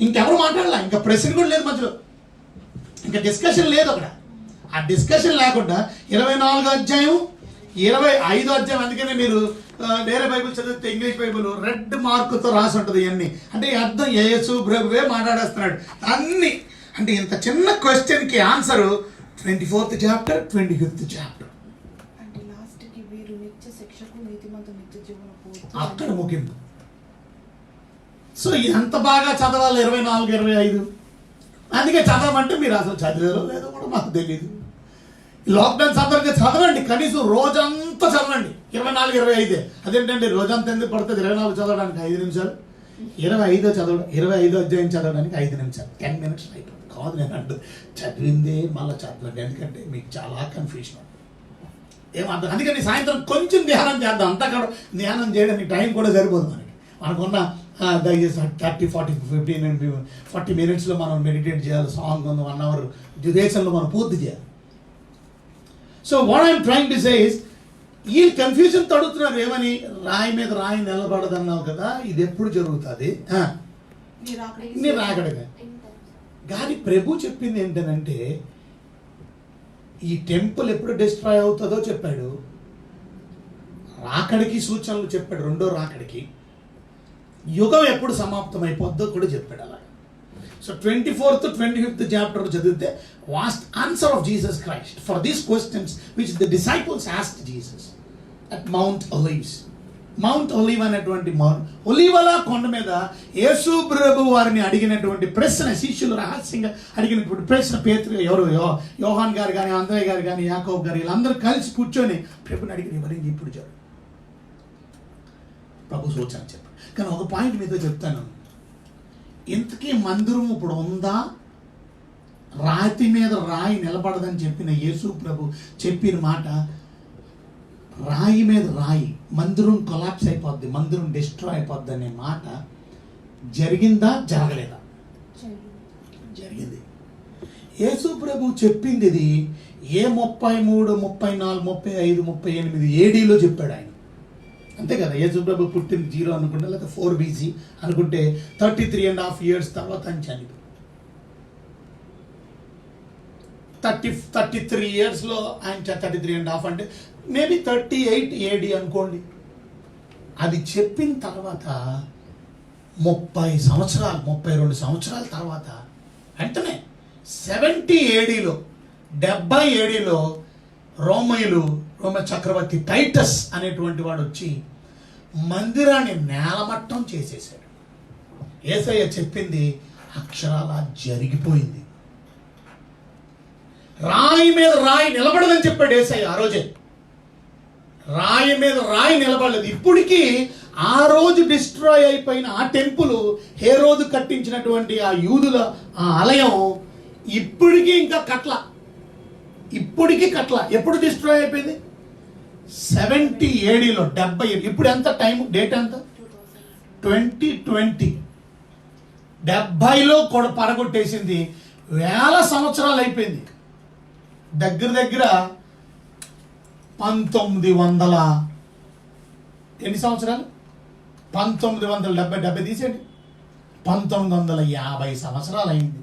[SPEAKER 3] ఇంకెవరు మాట్లాడలా, ఇంకా ప్రశ్న కూడా లేదు మధ్యలో, ఇంకా డిస్కషన్ లేదు అక్కడ. ఆ డిస్కషన్ లేకుండా 24 అధ్యాయం 25 అధ్యాయం, అందుకనే మీరు వేరే బైబిల్ చదివితే ఇంగ్లీష్ బైబిల్ రెడ్ మార్కుతో రాసి ఉంటుంది ఇవన్నీ. అంటే ఈ అర్థం యేసు ప్రభువే మాట్లాడేస్తున్నాడు అన్ని. అంటే ఇంత చిన్న క్వశ్చన్కి answer 24th chapter 25th chapter.
[SPEAKER 1] అంటే లాస్ట్కి వీరు నిత్య శిక్షకు నీతిమంతుడు నిత్య జీవన
[SPEAKER 3] అక్కడ ముగింపు. సో ఎంత బాగా చదవాలి 24, 25. అందుకే చదవమంటే మీరు అసలు చదివారో లేదో కూడా మాకు తెలియదు. లాక్డౌన్ సందర్భంగా చదవండి, కనీసం రోజంతా చదవండి. 24, 25. అదేంటంటే రోజంతా ఎందుకు పడుతుంది 24 చదవడానికి 5 నిమిషాలు, 25 అధ్యాయం చదవడానికి 5 నిమిషాలు, 10 minutes అయిపోతుంది. కాదు నేను అంటూ చదివిందే మళ్ళీ చదవండి, ఎందుకంటే మీకు చాలా కన్ఫ్యూషన్ ఏమంటారు. అందుకని సాయంత్రం కొంచెం ధ్యానం చేద్దాం. అంతా కూడా ధ్యానం చేయడానికి టైం కూడా సరిపోదు మనకున్న 30, 40, 40 minutes మనం మెడిటేట్ చేయాలి. సాంగ్ ఉంది 1 hour డ్యూరేషన్లో మనం పూర్తి చేయాలి. So what I'm trying to say is, ఈ కన్ఫ్యూజన్ తడుతున్నారు ఏమని, రాయి మీద రాయి నిలబడదన్నావు కదా, ఇది ఎప్పుడు జరుగుతుంది నీ రాకడగా. కానీ ప్రభు చెప్పింది ఏంటనంటే ఈ టెంపుల్ ఎప్పుడు డిస్ట్రాయ్ అవుతుందో చెప్పాడు, రాకడికి సూచనలు చెప్పాడు, 2వ రాకడికి, యుగం ఎప్పుడు సమాప్తం అయిపోద్దో కూడా చెప్పాడు. అలా సో 24th, 25th చాప్టర్ చదివితే vast answer of Jesus Christ for these questions which the disciples asked Jesus at Mount Olives. Mount Olive అనేటువంటి ఒలీవల కొండ మీద యేసు ప్రభు వారిని అడిగినటువంటి ప్రశ్న, శిష్యులు రహస్యంగా అడిగినటువంటి ప్రశ్న, పేతురు ఎవరు యోహాన్ గారు కానీ, అంద్రయ్య గారు కానీ, యాకోబు గారు, వీళ్ళందరూ కలిసి కూర్చొని ప్రభుని అడిగిన ఎవరికి ఇప్పుడు జరుగు ప్రభు సూచన చెప్పారు. కానీ ఒక పాయింట్ మీతో చెప్తాను, ఇంతకీ మందిరం ఇప్పుడు ఉందా, రాతి మీద రాయి నిలబడదని చెప్పిన యేసు ప్రభు చెప్పిన మాట, రాయి మీద రాయి, మందిరం కొలాప్స్ అయిపోద్ది, మందిరం డిస్ట్రాయ్ అయిపోద్ది అనే మాట జరిగిందా జరగలేదా? జరిగింది. యేసు ప్రభు చెప్పింది ఇది ఏ 33, 34, 35, 38 ADలో చెప్పాడు ఆయన. అంతే కదా, యేసు ప్రభు పుట్టింది 0 అనుకుంటే, లేకపోతే 4 BC అనుకుంటే 33.5 years తర్వాత ఆయన చనిపోయి 33 yearsలో ఆయన 33.5 అంటే మేబీ 38 AD అనుకోండి. అది చెప్పిన తర్వాత 30 సంవత్సరాలు, 32 సంవత్సరాల తర్వాత వెంటనే 70 ADలో 70 ADలో రోమ చక్రవర్తి టైటస్ అనేటువంటి వాడు వచ్చి మందిరాన్ని నేలమట్టం చేసేసాడు. యేసయ్య చెప్పింది అక్షరాల జరిగిపోయింది. రాయి మీద రాయి నిలబడదని చెప్పాడు యేసయ్య ఆ రోజే. రాయి మీద రాయి నిలబడలేదు. ఇప్పటికీ ఆ రోజు డిస్ట్రాయ్ అయిపోయిన ఆ టెంపుల్, హేరోదు కట్టించినటువంటి ఆ యూదుల ఆ ఆలయం ఇప్పటికీ ఇంకా కట్ల. ఎప్పుడు డిస్ట్రాయ్ అయిపోయింది? 70 ADలో 70. ఇప్పుడు ఎంత టైం, డేట్ ఎంత? 2020. 70లో కూడా పడగొట్టేసింది. 1000 సంవత్సరాలు అయిపోయింది. దగ్గర 1900 ఎన్ని సంవత్సరాలు? 1970 తీసేయండి, 1950 సంవత్సరాలు అయింది.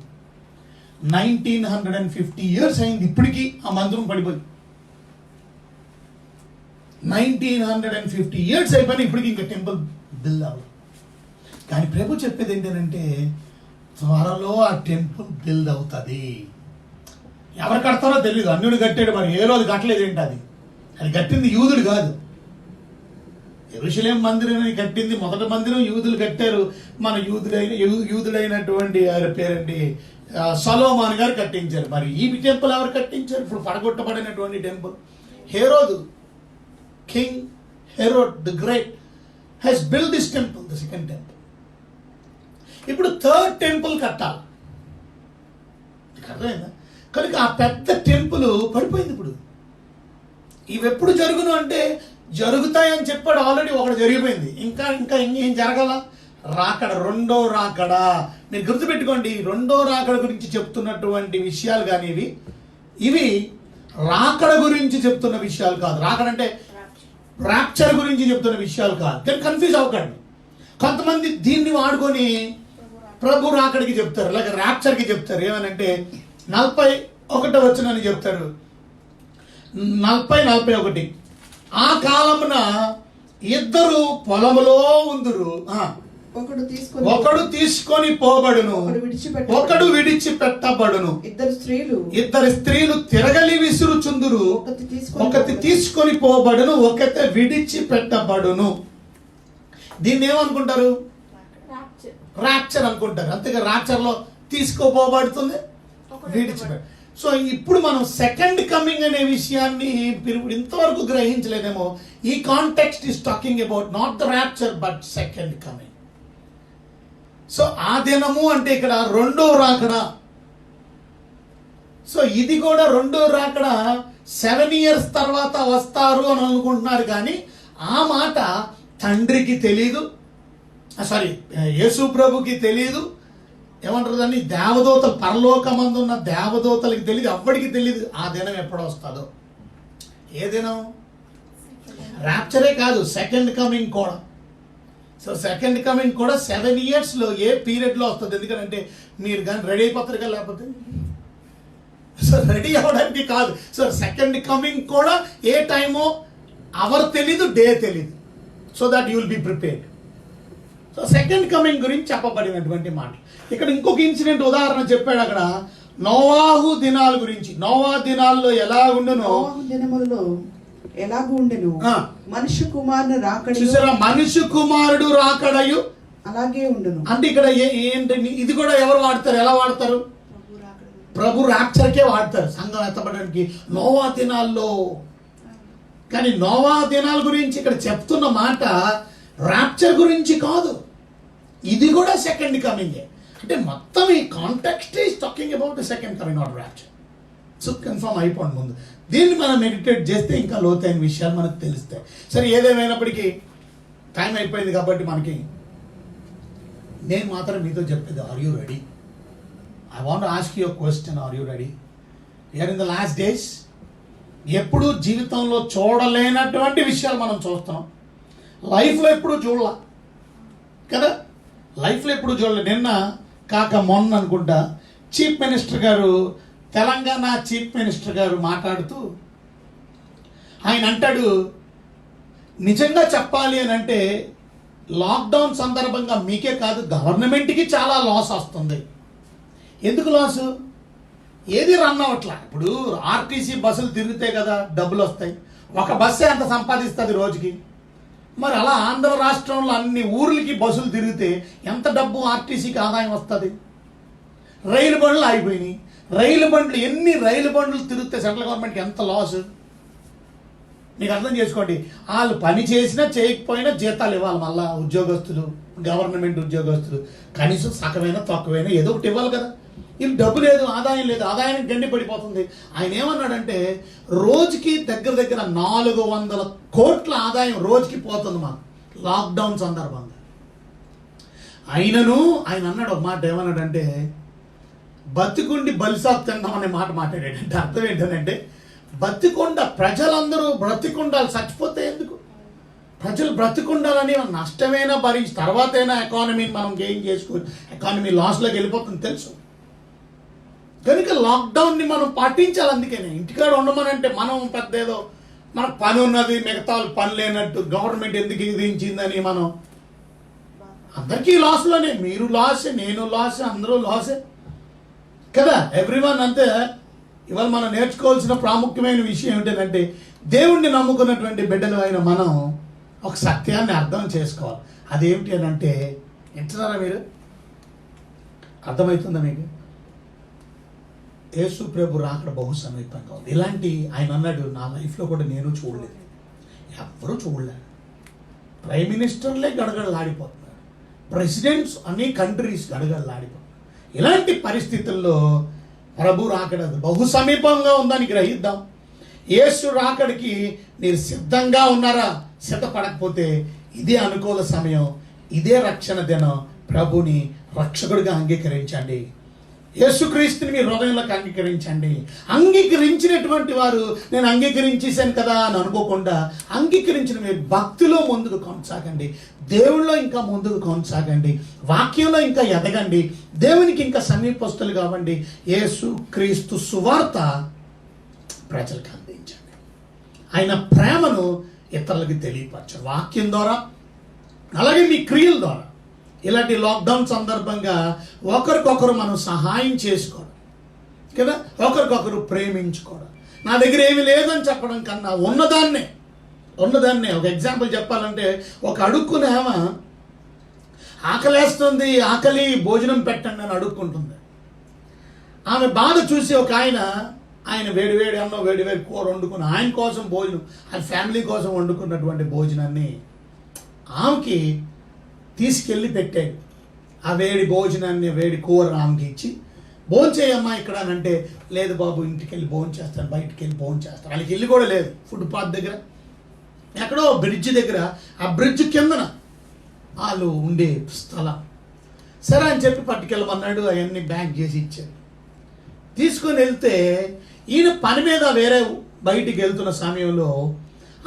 [SPEAKER 3] 1950 years అయింది ఇప్పటికీ ఆ మందిరం పడిపోయి. 1950 years అయిపోయినా ఇప్పటికీ ఇంకా టెంపుల్ బిల్డ్ అవ్వదు. కానీ ప్రభు చెప్పేది ఏంటంటే త్వరలో ఆ టెంపుల్ బిల్డ్ అవుతుంది. ఎవరు కడతారో తెలియదు, అన్యుడు కట్టాడు, మరి ఏ రోజు కట్టలేదు ఏంటి? అది కట్టింది యూదుడు కాదు. యెరూషలేం మందిరాన్ని కట్టింది, మొదటి మందిరం యూదులు కట్టారు. మన యూదుడైనటువంటి పేరండి సొలొమోను గారు కట్టించారు. మరి ఈ టెంపుల్ ఎవరు కట్టించారు? ఇప్పుడు పడగొట్టబడినటువంటి టెంపుల్ హేరోదు, king Herod the great has built this temple, the second temple. ఇప్పుడు థర్డ్ టెంపుల్ కట్టాలి. అర్థమైందా? కనుక ఆ పెద్ద టెంపుల్ పడిపోయింది. ఇప్పుడు ఇవి ఎప్పుడు జరుగును అంటే జరుగుతాయని చెప్పాడు ఆల్రెడీ, ఒకటి జరిగిపోయింది. ఇంకా ఇంకా ఇంకేం జరగాల? రాకడ, రెండో రాకడ. మీరు గుర్తుపెట్టుకోండి, రెండో రాకడ గురించి చెప్తున్నటువంటి విషయాలు కానీ ఇవి రాకడ గురించి చెప్తున్న విషయాలు కాదు. రాకడ అంటే ర్యాప్చర్ గురించి చెప్తున్న విషయాలు కాదు. కానీ కన్ఫ్యూజ్ అవ్వకండి. కొంతమంది దీన్ని వాడుకొని ప్రభు రాకడికి చెప్తారు, లేక ర్యాప్చర్కి చెప్తారు. ఏమనంటే 41 వచనాన్ని చెప్తారు. 40-41 ఆ కాలమున ఇద్దరు పొలములో ఉందురు, ఒకడు తీసుకొని పోబడును, ఒకడు విడిచిపెట్టబడును. ఇద్దరు స్త్రీలు తిరగలి విసురుచుందురు, ఒకటి తీసుకొని పోబడును, ఒకటి విడిచిపెట్టబడును. దీన్ని ఏమనుకుంటారు? ర్యాప్చర్ అనుకుంటారు. అంతేగా ర్యాప్చర్ లో తీసుకోపోబడుతుంది, విడిచిపెట్ట. సో ఇప్పుడు మనం సెకండ్ కమింగ్ అనే విషయాన్ని ఇంతవరకు గ్రహించలేదేమో. ఈ context is talking about not the rapture but second coming. So ఆ దినము అంటే ఇక్కడ రెండో రాకడ. సో ఇది కూడా రెండో రాకడ 7 years తర్వాత వస్తారు అని అనుకుంటున్నారు. కానీ ఆ మాట తండ్రికి తెలీదు, సారీ యేసు ప్రభుకి తెలీదు. ఏమంటారు దాన్ని? దేవదూతలు, పరలోకమందు ఉన్న దేవదూతలకి తెలియదు, ఎవ్వడికి తెలియదు ఆ దినం ఎప్పుడు వస్తుందో. ఏ దినం? ర్యాప్చరే కాదు, సెకండ్ కమింగ్ కూడా. సో సెకండ్ కమింగ్ కూడా 7 yearsలో ఏ పీరియడ్లో వస్తుంది? ఎందుకంటే మీరు కానీ రెడీ అయిపోతారు కదా, లేకపోతే సో రెడీ అవ్వడానికి కాదు. సో సెకండ్ కమింగ్ కూడా ఏ టైమో అవర్ తెలీదు, డే తెలీదు. So that you will be prepared. So second coming గురించి చెప్పబడినటువంటి మాట. ఇక్కడ ఇంకొక ఇన్సిడెంట్ ఉదాహరణ చెప్పాడు అక్కడ, నోవాహు దినాల గురించి. నోవా దినాల్లో ఎలా ఉండను,
[SPEAKER 1] ఎలాగూ ఉండెను, మనుష్య కుమారుడు రాకడ,
[SPEAKER 3] మనుష్య కుమారుడు రాకడయు
[SPEAKER 1] అలాగే ఉండను.
[SPEAKER 3] అంటే ఇక్కడ ఏంటి? ఇది కూడా ఎవరు వాడతారు? ఎలా వాడతారు? ప్రభు ర్యాప్చర్కే వాడతారు, సంఘం ఎత్తబడడానికి. నోవా దినాల్లో. కానీ నోవా దినాల గురించి ఇక్కడ చెప్తున్న మాట ర్యాప్చర్ గురించి కాదు. ఇది కూడా సెకండ్ కమింగే. అంటే మొత్తం ఈ context is talking about the second coming, not rapture. So confirm అయిపోండి ముందు. దీన్ని మనం మెడిటేట్ చేస్తే ఇంకా లోతైన విషయాలు మనకు తెలుస్తాయి. సరే, ఏదేమైనప్పటికీ టైం అయిపోయింది కాబట్టి మనకి నేను మాత్రం మీతో చెప్పేది, are you ready? I want ask you question, are you ready? You are in the last days. ఎప్పుడు జీవితంలో చూడలేనటువంటి విషయాలు మనం చూస్తాం. లైఫ్లో ఎప్పుడు చూడలా కదా, లైఫ్లో ఎప్పుడు చూడలే. నిన్న కాక మొన్న అనుకుంటా చీఫ్ మినిస్టర్ గారు, తెలంగాణ చీఫ్ మినిస్టర్ గారు మాట్లాడుతూ ఆయన అంటాడు, నిజంగా చెప్పాలి అని అంటే లాక్డౌన్ సందర్భంగా మీకే కాదు గవర్నమెంట్కి చాలా లాస్ వస్తుంది. ఎందుకు లాసు? ఏది రన్ అవ్వట్లా. ఇప్పుడు ఆర్టీసీ బస్సులు తిరిగితే కదా డబ్బులు వస్తాయి. ఒక బస్సే అంత సంపాదిస్తుంది రోజుకి. మరి అలా ఆంధ్ర రాష్ట్రంలో అన్ని ఊర్లకి బస్సులు తిరిగితే ఎంత డబ్బు ఆర్టీసీకి ఆదాయం వస్తుంది? రైలు బండ్లు ఆగిపోయినాయి. రైలు బండ్లు, ఎన్ని రైలు బండ్లు తిరిగితే సెంట్రల్ గవర్నమెంట్కి ఎంత లాస్? మీకు అర్థం చేసుకోండి. వాళ్ళు పని చేసినా చేయకపోయినా జీతాలు ఇవ్వాలి. మళ్ళా ఉద్యోగస్తులు, గవర్నమెంట్ ఉద్యోగస్తులు కనీసం సగమైనా తక్కువైనా ఏదో ఒకటి ఇవ్వాలి కదా. వీళ్ళు డబ్బు లేదు, ఆదాయం లేదు, ఆదాయానికి గండి పడిపోతుంది. ఆయన ఏమన్నాడంటే రోజుకి దగ్గర దగ్గర 400 కోట్ల ఆదాయం రోజుకి పోతుంది మాకు లాక్డౌన్ సందర్భంగా. అయినను ఆయన అన్నాడు ఒక మాట, ఏమన్నాడంటే బతికుండి బలిసాకు తిందాం అనే మాట మాట్లాడాడంటే అర్థం ఏంటంటే బతికొండ ప్రజలందరూ బ్రతికుండాలి, చచ్చిపోతే ఎందుకు? ప్రజలు బ్రతికుండాలని నష్టమైనా భరించి తర్వాతైనా ఎకానమీని మనం గెయిన్ చేసుకోవచ్చు. ఎకానమీ లాస్లోకి వెళ్ళిపోతుంది తెలుసు. కనుక లాక్డౌన్ని మనం పాటించాలి. అందుకనే ఇంటికాడ ఉండమనంటే మనం పెద్ద ఏదో మనకు పని ఉన్నది, మిగతా పని లేనట్టు గవర్నమెంట్ ఎందుకు విధించిందని మనం అందరికీ లాస్లోనే. మీరు లాసే, నేను లాసే, అందరూ లాసే కదా, ఎవ్రీవన్ అంతే. ఇవాళ మనం నేర్చుకోవాల్సిన ప్రాముఖ్యమైన విషయం ఏమిటంటే దేవుణ్ణి నమ్ముకున్నటువంటి బిడ్డలు అయిన మనం ఒక సత్యాన్ని అర్థం చేసుకోవాలి. అదేమిటి అని అంటే, వింటున్నారా మీరు? అర్థమవుతుందా మీకు? యేసు ప్రభు రాకడ బహు సమీపంగా ఉంది. ఇలాంటి ఆయన అన్నాడు, నా లైఫ్లో కూడా నేను చూడలేదు, ఎవ్వరూ చూడలేదు. ప్రైమ్ మినిస్టర్లే గడగడలాడిపోతున్నారు, ప్రెసిడెంట్స్ అన్ని కంట్రీస్ గడగడలాడిపోతున్నారు. ఇలాంటి పరిస్థితుల్లో ప్రభు రాకడ బహు సమీపంగా ఉందని గ్రహిద్దాం. యేసు రాకడికి మీరు సిద్ధంగా ఉన్నారా? సిద్ధపడకపోతే ఇదే అనుకూల సమయం, ఇదే రక్షణ దినం. ప్రభుని రక్షకుడిగా అంగీకరించండి. యేసుక్రీస్తుని మీ హృదయంలోకి అంగీకరించండి. అంగీకరించినటువంటి వారు నేను అంగీకరించేశాను కదా అని అనుకోకుండా, అంగీకరించిన మీరు భక్తిలో ముందుకు కొనసాగండి, దేవుళ్ళో ఇంకా ముందుకు కొనసాగండి, వాక్యంలో ఇంకా ఎదగండి, దేవునికి ఇంకా సమీపస్తులు కావండి. యేసుక్రీస్తు సువార్త ప్రజలకు అందించండి. ఆయన ప్రేమను ఇతరులకి తెలియపరచండి, వాక్యం ద్వారా అలాగే మీ క్రియల ద్వారా. ఇలాంటి లాక్డౌన్ సందర్భంగా ఒకరికొకరు మనం సహాయం చేసుకోవడం కదా, ఒకరికొకరు ప్రేమించుకోవడం. నా దగ్గర ఏమీ లేదని చెప్పడం కన్నా ఉన్నదాన్నే ఒక ఎగ్జాంపుల్ చెప్పాలంటే, ఒక అడుక్కునేమో ఆకలేస్తుంది, ఆకలి భోజనం పెట్టండి అని అడుక్కుంటుంది. ఆమె బాధ చూసి ఒక ఆయన వేడివేడి అన్నం వేడివేడి కూర వండుకుని ఆయన కోసం భోజనం, ఆయన ఫ్యామిలీ కోసం వండుకున్నటువంటి భోజనాన్ని ఆమెకి తీసుకెళ్ళి పెట్టాడు. ఆ వేడి భోజనాన్ని, వేడి కూర ఆమెకి ఇచ్చి, భోంచేయమ్మా ఇక్కడ అని అంటే, లేదు బాబు ఇంటికి వెళ్ళి భోంచేస్తాను, బయటికి వెళ్ళి భోంచేస్తాను. వాళ్ళకి ఇల్లు కూడా లేదు, ఫుట్పాత్ దగ్గర ఎక్కడో బ్రిడ్జ్ దగ్గర, ఆ బ్రిడ్జ్ కిందన వాళ్ళు ఉండే స్థలం. సరే అని చెప్పి పట్టుకెళ్ళమన్నాడు, అవన్నీ బ్యాక్ చేసి ఇచ్చాడు. తీసుకొని వెళ్తే ఈయన పని మీద వేరే బయటికి వెళ్తున్న సమయంలో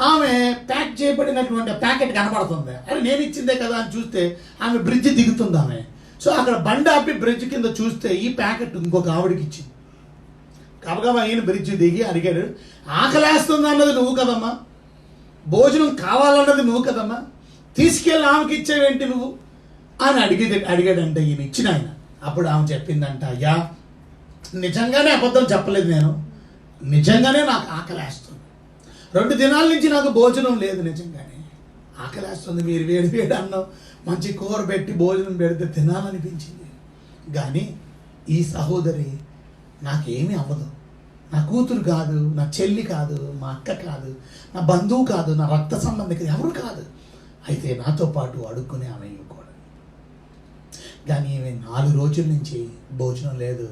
[SPEAKER 3] ఆమె ప్యాక్ చేయబడినటువంటి ప్యాకెట్ కనపడుతుంది. అరే నేను ఇచ్చిందే కదా అని చూస్తే ఆమె బ్రిడ్జ్ దిగుతుంది ఆమె. సో అక్కడ బండి ఆపి బ్రిడ్జ్ కింద చూస్తే ఈ ప్యాకెట్ ఇంకొక ఆవిడకి ఇచ్చింది. కాబట్టి ఆయన బ్రిడ్జ్ దిగి అడిగాడు, ఆకలేస్తుంది అన్నది నువ్వు కదమ్మా, భోజనం కావాలన్నది నువ్వు కదమ్మా, తీసుకెళ్ళి ఆమెకి ఇచ్చేవేంటి నువ్వు అని అడిగాడంటే ఈయన ఇచ్చిన ఆయన. అప్పుడు ఆమె చెప్పిందంట, అయ్యా నిజంగానే అబద్ధం చెప్పలేదు, నేను నిజంగానే నాకు ఆకలేస్తుంది, 2 దినాల నుంచి నాకు భోజనం లేదు, నిజంగానే ఆకలేస్తుంది. మీరు వేడి అన్నం మంచి కూర పెట్టి భోజనం పెడితే తినాలనిపించింది. కానీ ఈ సహోదరి నాకేమీ అవ్వదు, నా కూతురు కాదు, నా చెల్లి కాదు, మా అక్క కాదు, నా బంధువు కాదు, నా రక్త సంబంధికులు ఎవరు కాదు, అయితే నాతో పాటు అడుక్కునే ఆమె కూడా. కానీ ఈమె 4 రోజుల నుంచి భోజనం లేదు.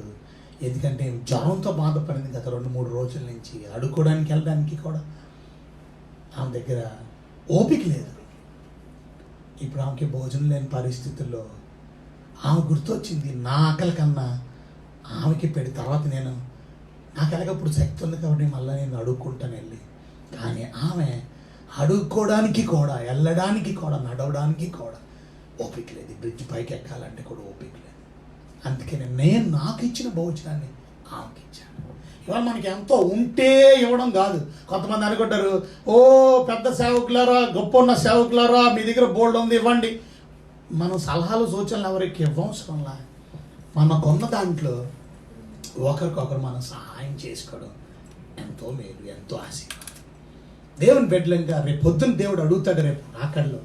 [SPEAKER 3] ఎందుకంటే జ్వరంతో బాధపడింది గత 2-3 రోజుల నుంచి. అడుక్కోవడానికి వెళ్ళడానికి కూడా ఆమె దగ్గర ఓపిక లేదు. ఇప్పుడు ఆమెకి భోజనం లేని పరిస్థితుల్లో ఆమె గుర్తొచ్చింది, నా ఆకలి కన్నా ఆమెకి పెడి తర్వాత నాకు ఎలాగప్పుడు శక్తి ఉంది కాబట్టి మళ్ళీ నేను అడుక్కుంటాను వెళ్ళి. కానీ ఆమె అడుక్కోవడానికి కూడా, వెళ్ళడానికి కూడా, నడవడానికి కూడా ఓపిక లేదు. బ్రిడ్జ్ పైకి ఎక్కాలంటే కూడా ఓపిక లేదు. అందుకని నేను నాకు ఇచ్చిన భోజనాన్ని ఆమెకి ఇచ్చాను. ఇవాళ మనకి ఎంతో ఉంటే ఇవ్వడం కాదు. కొంతమంది అనుకుంటారు, ఓ పెద్ద సేవకులారా, గొప్ప ఉన్న సేవకులారా, మీ దగ్గర బోల్డ్ ఉంది ఇవ్వండి. మనం సలహాలు సూచనలు ఎవరికి ఇవ్వవసరంలా. మనకున్న దాంట్లో ఒకరికొకరు మనం సహాయం చేసుకోవడం ఎంతో మేలు, ఎంతో ఆశీర్వాదం. దేవుని బిడ్డలంగా రేపు పొద్దున్న దేవుడు అడుగుతాడు, రేపు రాకడలో,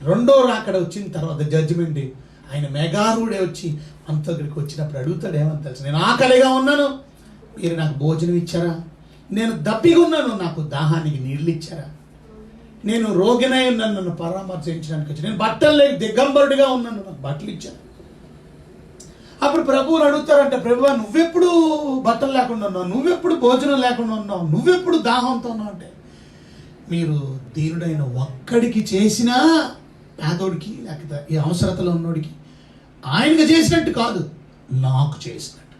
[SPEAKER 3] 2వ రాకడ వచ్చిన తర్వాత జడ్జిమెంట్, ఆయన మెగారుడే వచ్చి మనతో ఇక్కడికి వచ్చినప్పుడు అడుగుతాడు ఏమని తెలుసు, నేను ఆకలిగా ఉన్నాను, మీరు నాకు భోజనం ఇచ్చారా? నేను దప్పిగా ఉన్నాను, నాకు దాహానికి నీళ్ళు ఇచ్చారా? నేను రోగినై ఉన్నాను, నన్ను పరామర్శించడానికి వచ్చి, నేను బట్టలు లేక దిగంబరుడిగా ఉన్నాను, నాకు బట్టలు ఇచ్చారు. అప్పుడు ప్రభువుని అడుగుతారంట, ప్రభువా నువ్వెప్పుడు బట్టలు లేకుండా ఉన్నావు, నువ్వెప్పుడు భోజనం లేకుండా ఉన్నావు, నువ్వెప్పుడు దాహంతో ఉన్నావు అంటే, మీరు దీనుడైన ఒక్కడికి చేసినా, పేదోడికి లేకపోతే ఈ అవసరతలో ఉన్నోడికి ఆయనకు చేసినట్టు కాదు, నాకు చేసినట్టు.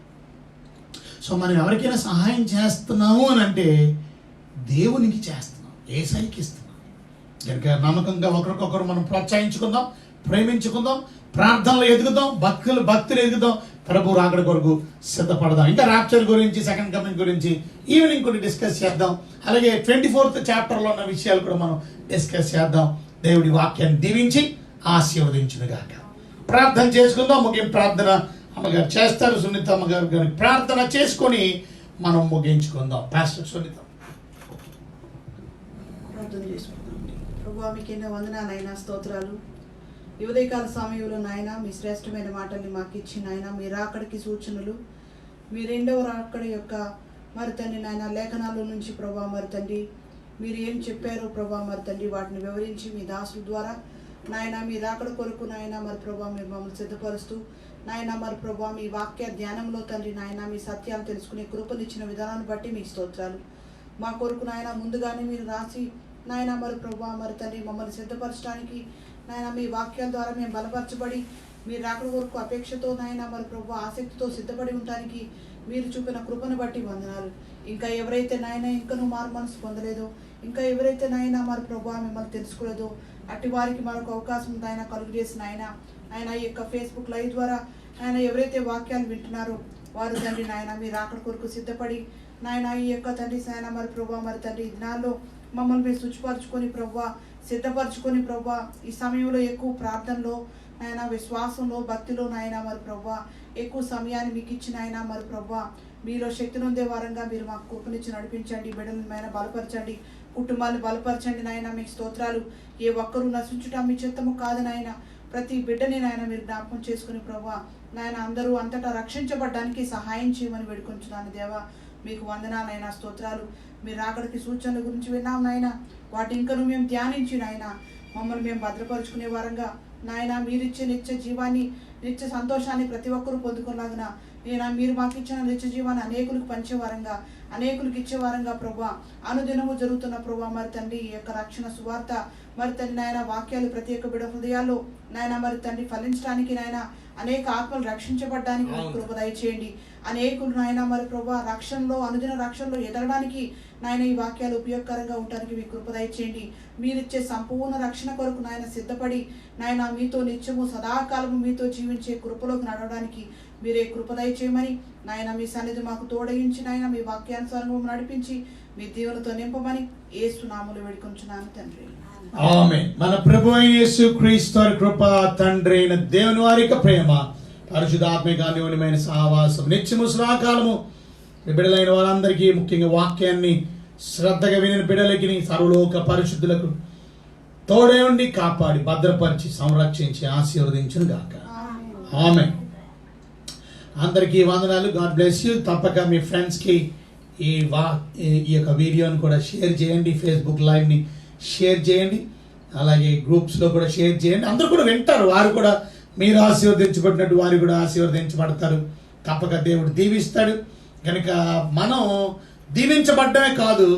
[SPEAKER 3] సో మనం ఎవరికైనా సహాయం చేస్తున్నాము అని అంటే దేవునికి చేస్తున్నాం, యేసయ్యకి ఇస్తున్నాం. కనుక నమ్మకంగా ఒకరికొకరు మనం ప్రోత్సహించుకుందాం, ప్రేమించుకుందాం, ప్రార్థనలు ఎదుగుదాం, భక్తులు ఎదుగుదాం, ప్రభు రాకడ కొరకు సిద్ధపడదాం. ఇంకా రాప్చర్ గురించి, సెకండ్ కమింగ్ గురించి ఈవినింగ్ కొన్ని డిస్కస్ చేద్దాం. అలాగే 24th చాప్టర్లో ఉన్న విషయాలు కూడా మనం డిస్కస్ చేద్దాం. దేవుడి వాక్యాన్ని దీవించి ఆశీర్వదించునుగాక. ప్రార్థన చేసుకుందాం. ముగింపు ప్రార్థన అమ్మగారు చేస్తారు, సునీత అమ్మగారు గారికి ప్రార్థన చేసుకొని మనం ముగించుకుందాం. పాస్టర్ సునీత
[SPEAKER 1] ప్రార్థన చేసుకుందాం. ప్రభువా మీకు ఎన్నో వందనాలైనా, స్తోత్రాలు. ఈ ఉదయకాల సమయంలో నాయన మీ శ్రేష్టమైన మాటల్ని మాకు ఇచ్చిన ఆయన, మీ రాకడికి సూచనలు, మీ 2వ రాకడ యొక్క మరి తండ్రి నాయన లేఖనాల నుంచి ప్రభా మరి తండ్రి మీరు ఏం చెప్పారో ప్రభా మరి తండ్రి వాటిని వివరించి మీ దాసుల ద్వారా నాయన మీ రాకడ కొరకు నాయన మరి ప్రభా మీరు మమ్మల్ని సిద్ధపరుస్తూ నాయన మరి ప్రభా మీ వాక్య ధ్యానంలో తండ్రి నాయన మీ సత్యాలు తెలుసుకునే కృపనిచ్చిన విధానాన్ని బట్టి మీకు స్తోత్రాలు. మా కొరకు నాయన ముందుగానే మీరు రాసి నాయన మరి ప్రభా మరి తండ్రి మమ్మల్ని సిద్ధపరచడానికి నాయన మీ వాక్యాల ద్వారా మేము బలపరచబడి మీరు రాకడ కొరకు అపేక్షతో నాయన మరి ప్రభా ఆసక్తితో సిద్ధపడి ఉండడానికి మీరు చూపిన కృపను బట్టి వందనాలు. ఇంకా ఎవరైతే నాయన ఇంకనూ మారు మనసు పొందలేదో, ఇంకా ఎవరైతే నాయన మరి ప్రభా మిమ్మల్ని తెలుసుకోలేదో అట్టి వారికి మరొక అవకాశం ఆయన కలుగు చేసిన ఆయన ఈ యొక్క ఫేస్బుక్ లైవ్ ద్వారా ఆయన ఎవరైతే వాక్యాలు వింటున్నారో వారు తండ్రి నాయన మీరు రాకడ కొరకు సిద్ధపడి నాయన ఈ యొక్క తండ్రి నాయన మరి ప్రభా మరి తండ్రి ఈ దినాల్లో మమ్మల్ని మీరు శుచిపరచుకొని ప్రభా సిద్ధపరచుకొని ప్రభా ఈ సమయంలో ఎక్కువ ప్రార్థనలో నాయన విశ్వాసంలో భక్తిలో నాయన మరి ప్రభా ఎక్కువ సమయాన్ని మీకు ఇచ్చిన ఆయన మరి ప్రభా మీలో శక్తి నొందే వారంగా మీరు మాకు కృపనిచ్చి నడిపించండి. బిడ్డలను నాయన బలపరచండి, కుటుంబాన్ని బలపరచండి నాయన. మీకు స్తోత్రాలు. ఏ ఒక్కరూ నశించుట మీ చిత్తము కాదు నాయన. ప్రతి బిడ్డని నాయన మీరు జ్ఞాపకం చేసుకుని ప్రభా నాయన అందరూ అంతటా రక్షించబడ్డానికి సహాయం చేయమని వేడుకొంచున్నాను దేవా. మీకు వందనాలైనా స్తోత్రాలు. మీరు అక్కడికి సూచనల గురించి విన్నాం నాయన. వాటి ఇంకను మేము ధ్యానించి నాయన మమ్మల్ని మేము భద్రపరుచుకునే వారంగా నాయన మీరిచ్చే నిత్య జీవాన్ని నిత్య సంతోషాన్ని ప్రతి ఒక్కరూ పొందుకునేలాగిన నేను మీరు మాకు ఇచ్చిన నిత్య జీవాన్ని అనేకులకు పంచేవారంగా అనేకులకు ఇచ్చేవారంగా ప్రభా అనుదినము జరుగుతున్న ప్రభా మరి తండ్రి ఈ యొక్క రక్షణ సువార్త మరి తండ్రి నాయన వాక్యాలు ప్రతి ఒక్క బిడ్డ హృదయాల్లో నాయన మరి తండ్రి ఫలించడానికి నాయన అనేక ఆత్మలు రక్షించబడ్డానికి కృప దయచేయండి. అనేకులు నాయన మరి ప్రభా రక్షణలో అనుదిన రక్షణలో ఎదగడానికి నాయన ఈ వాక్యాలు ఉపయోగకరంగా ఉండడానికి మీ కృప దయచేయండి. మీరిచ్చే సంపూర్ణ రక్షణ కొరకు నాయన సిద్ధపడి నాయన మీతో నిత్యము సదాకాలము మీతో జీవించే కృపలోకి నడవడానికి మీరే కృప దయచేయమని నాయన మీ సన్నిధి మాకు తోడగించి నాయన మీ వాక్యానుసారంగా నడిపించి మీ దీవులతో నింపమని యేసు నామములో వేడుకొంచున్నాను తండ్రి.
[SPEAKER 3] ఆమేన్. మన ప్రభు అయిన యేసు క్రీస్తు కృప తండ్రి అయిన దేవుని వారి యొక్క ప్రేమ పరిశుద్ధాత్మిక అన్యోన్యమైన సహవాసం నిత్యము సదాకాలము మీ బిడ్డలైన వారందరికీ ముఖ్యంగా వాక్యాన్ని శ్రద్ధగా విని బిడ్డలకి సర్వలోక పరిశుద్ధులకు తోడే ఉండి కాపాడి భద్రపరిచి సంరక్షించి ఆశీర్వదించును గాక. ఆమేన్. అందరికీ వందనాలు. God bless you. తప్పక మీ ఫ్రెండ్స్కి ఈ యొక్క వీడియోని కూడా షేర్ చేయండి. ఫేస్బుక్ లైవ్ని షేర్ చేయండి. అలాగే గ్రూప్స్లో కూడా షేర్ చేయండి. అందరూ కూడా వింటారు. వారు కూడా మీరు ఆశీర్వదించబడినట్టు వారు కూడా ఆశీర్వదించబడతారు. తప్పక దేవుడు దీవిస్తాడు. కనుక మనం దీవించబడ్డమే కాదు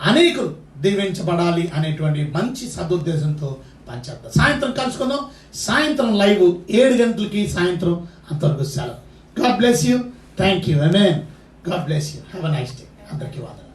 [SPEAKER 3] అనేకులు దీవించబడాలి అనేటువంటి మంచి సదుద్దేశంతో పనిచేద్దాం. సాయంత్రం కలుసుకుందాం. సాయంత్రం లైవ్ 7 గంటలకి సాయంత్రం అంతవరకు సెలవు. God bless you. Thank you. Amen. God bless you. Have a nice day. అందరికీ వందనాలు.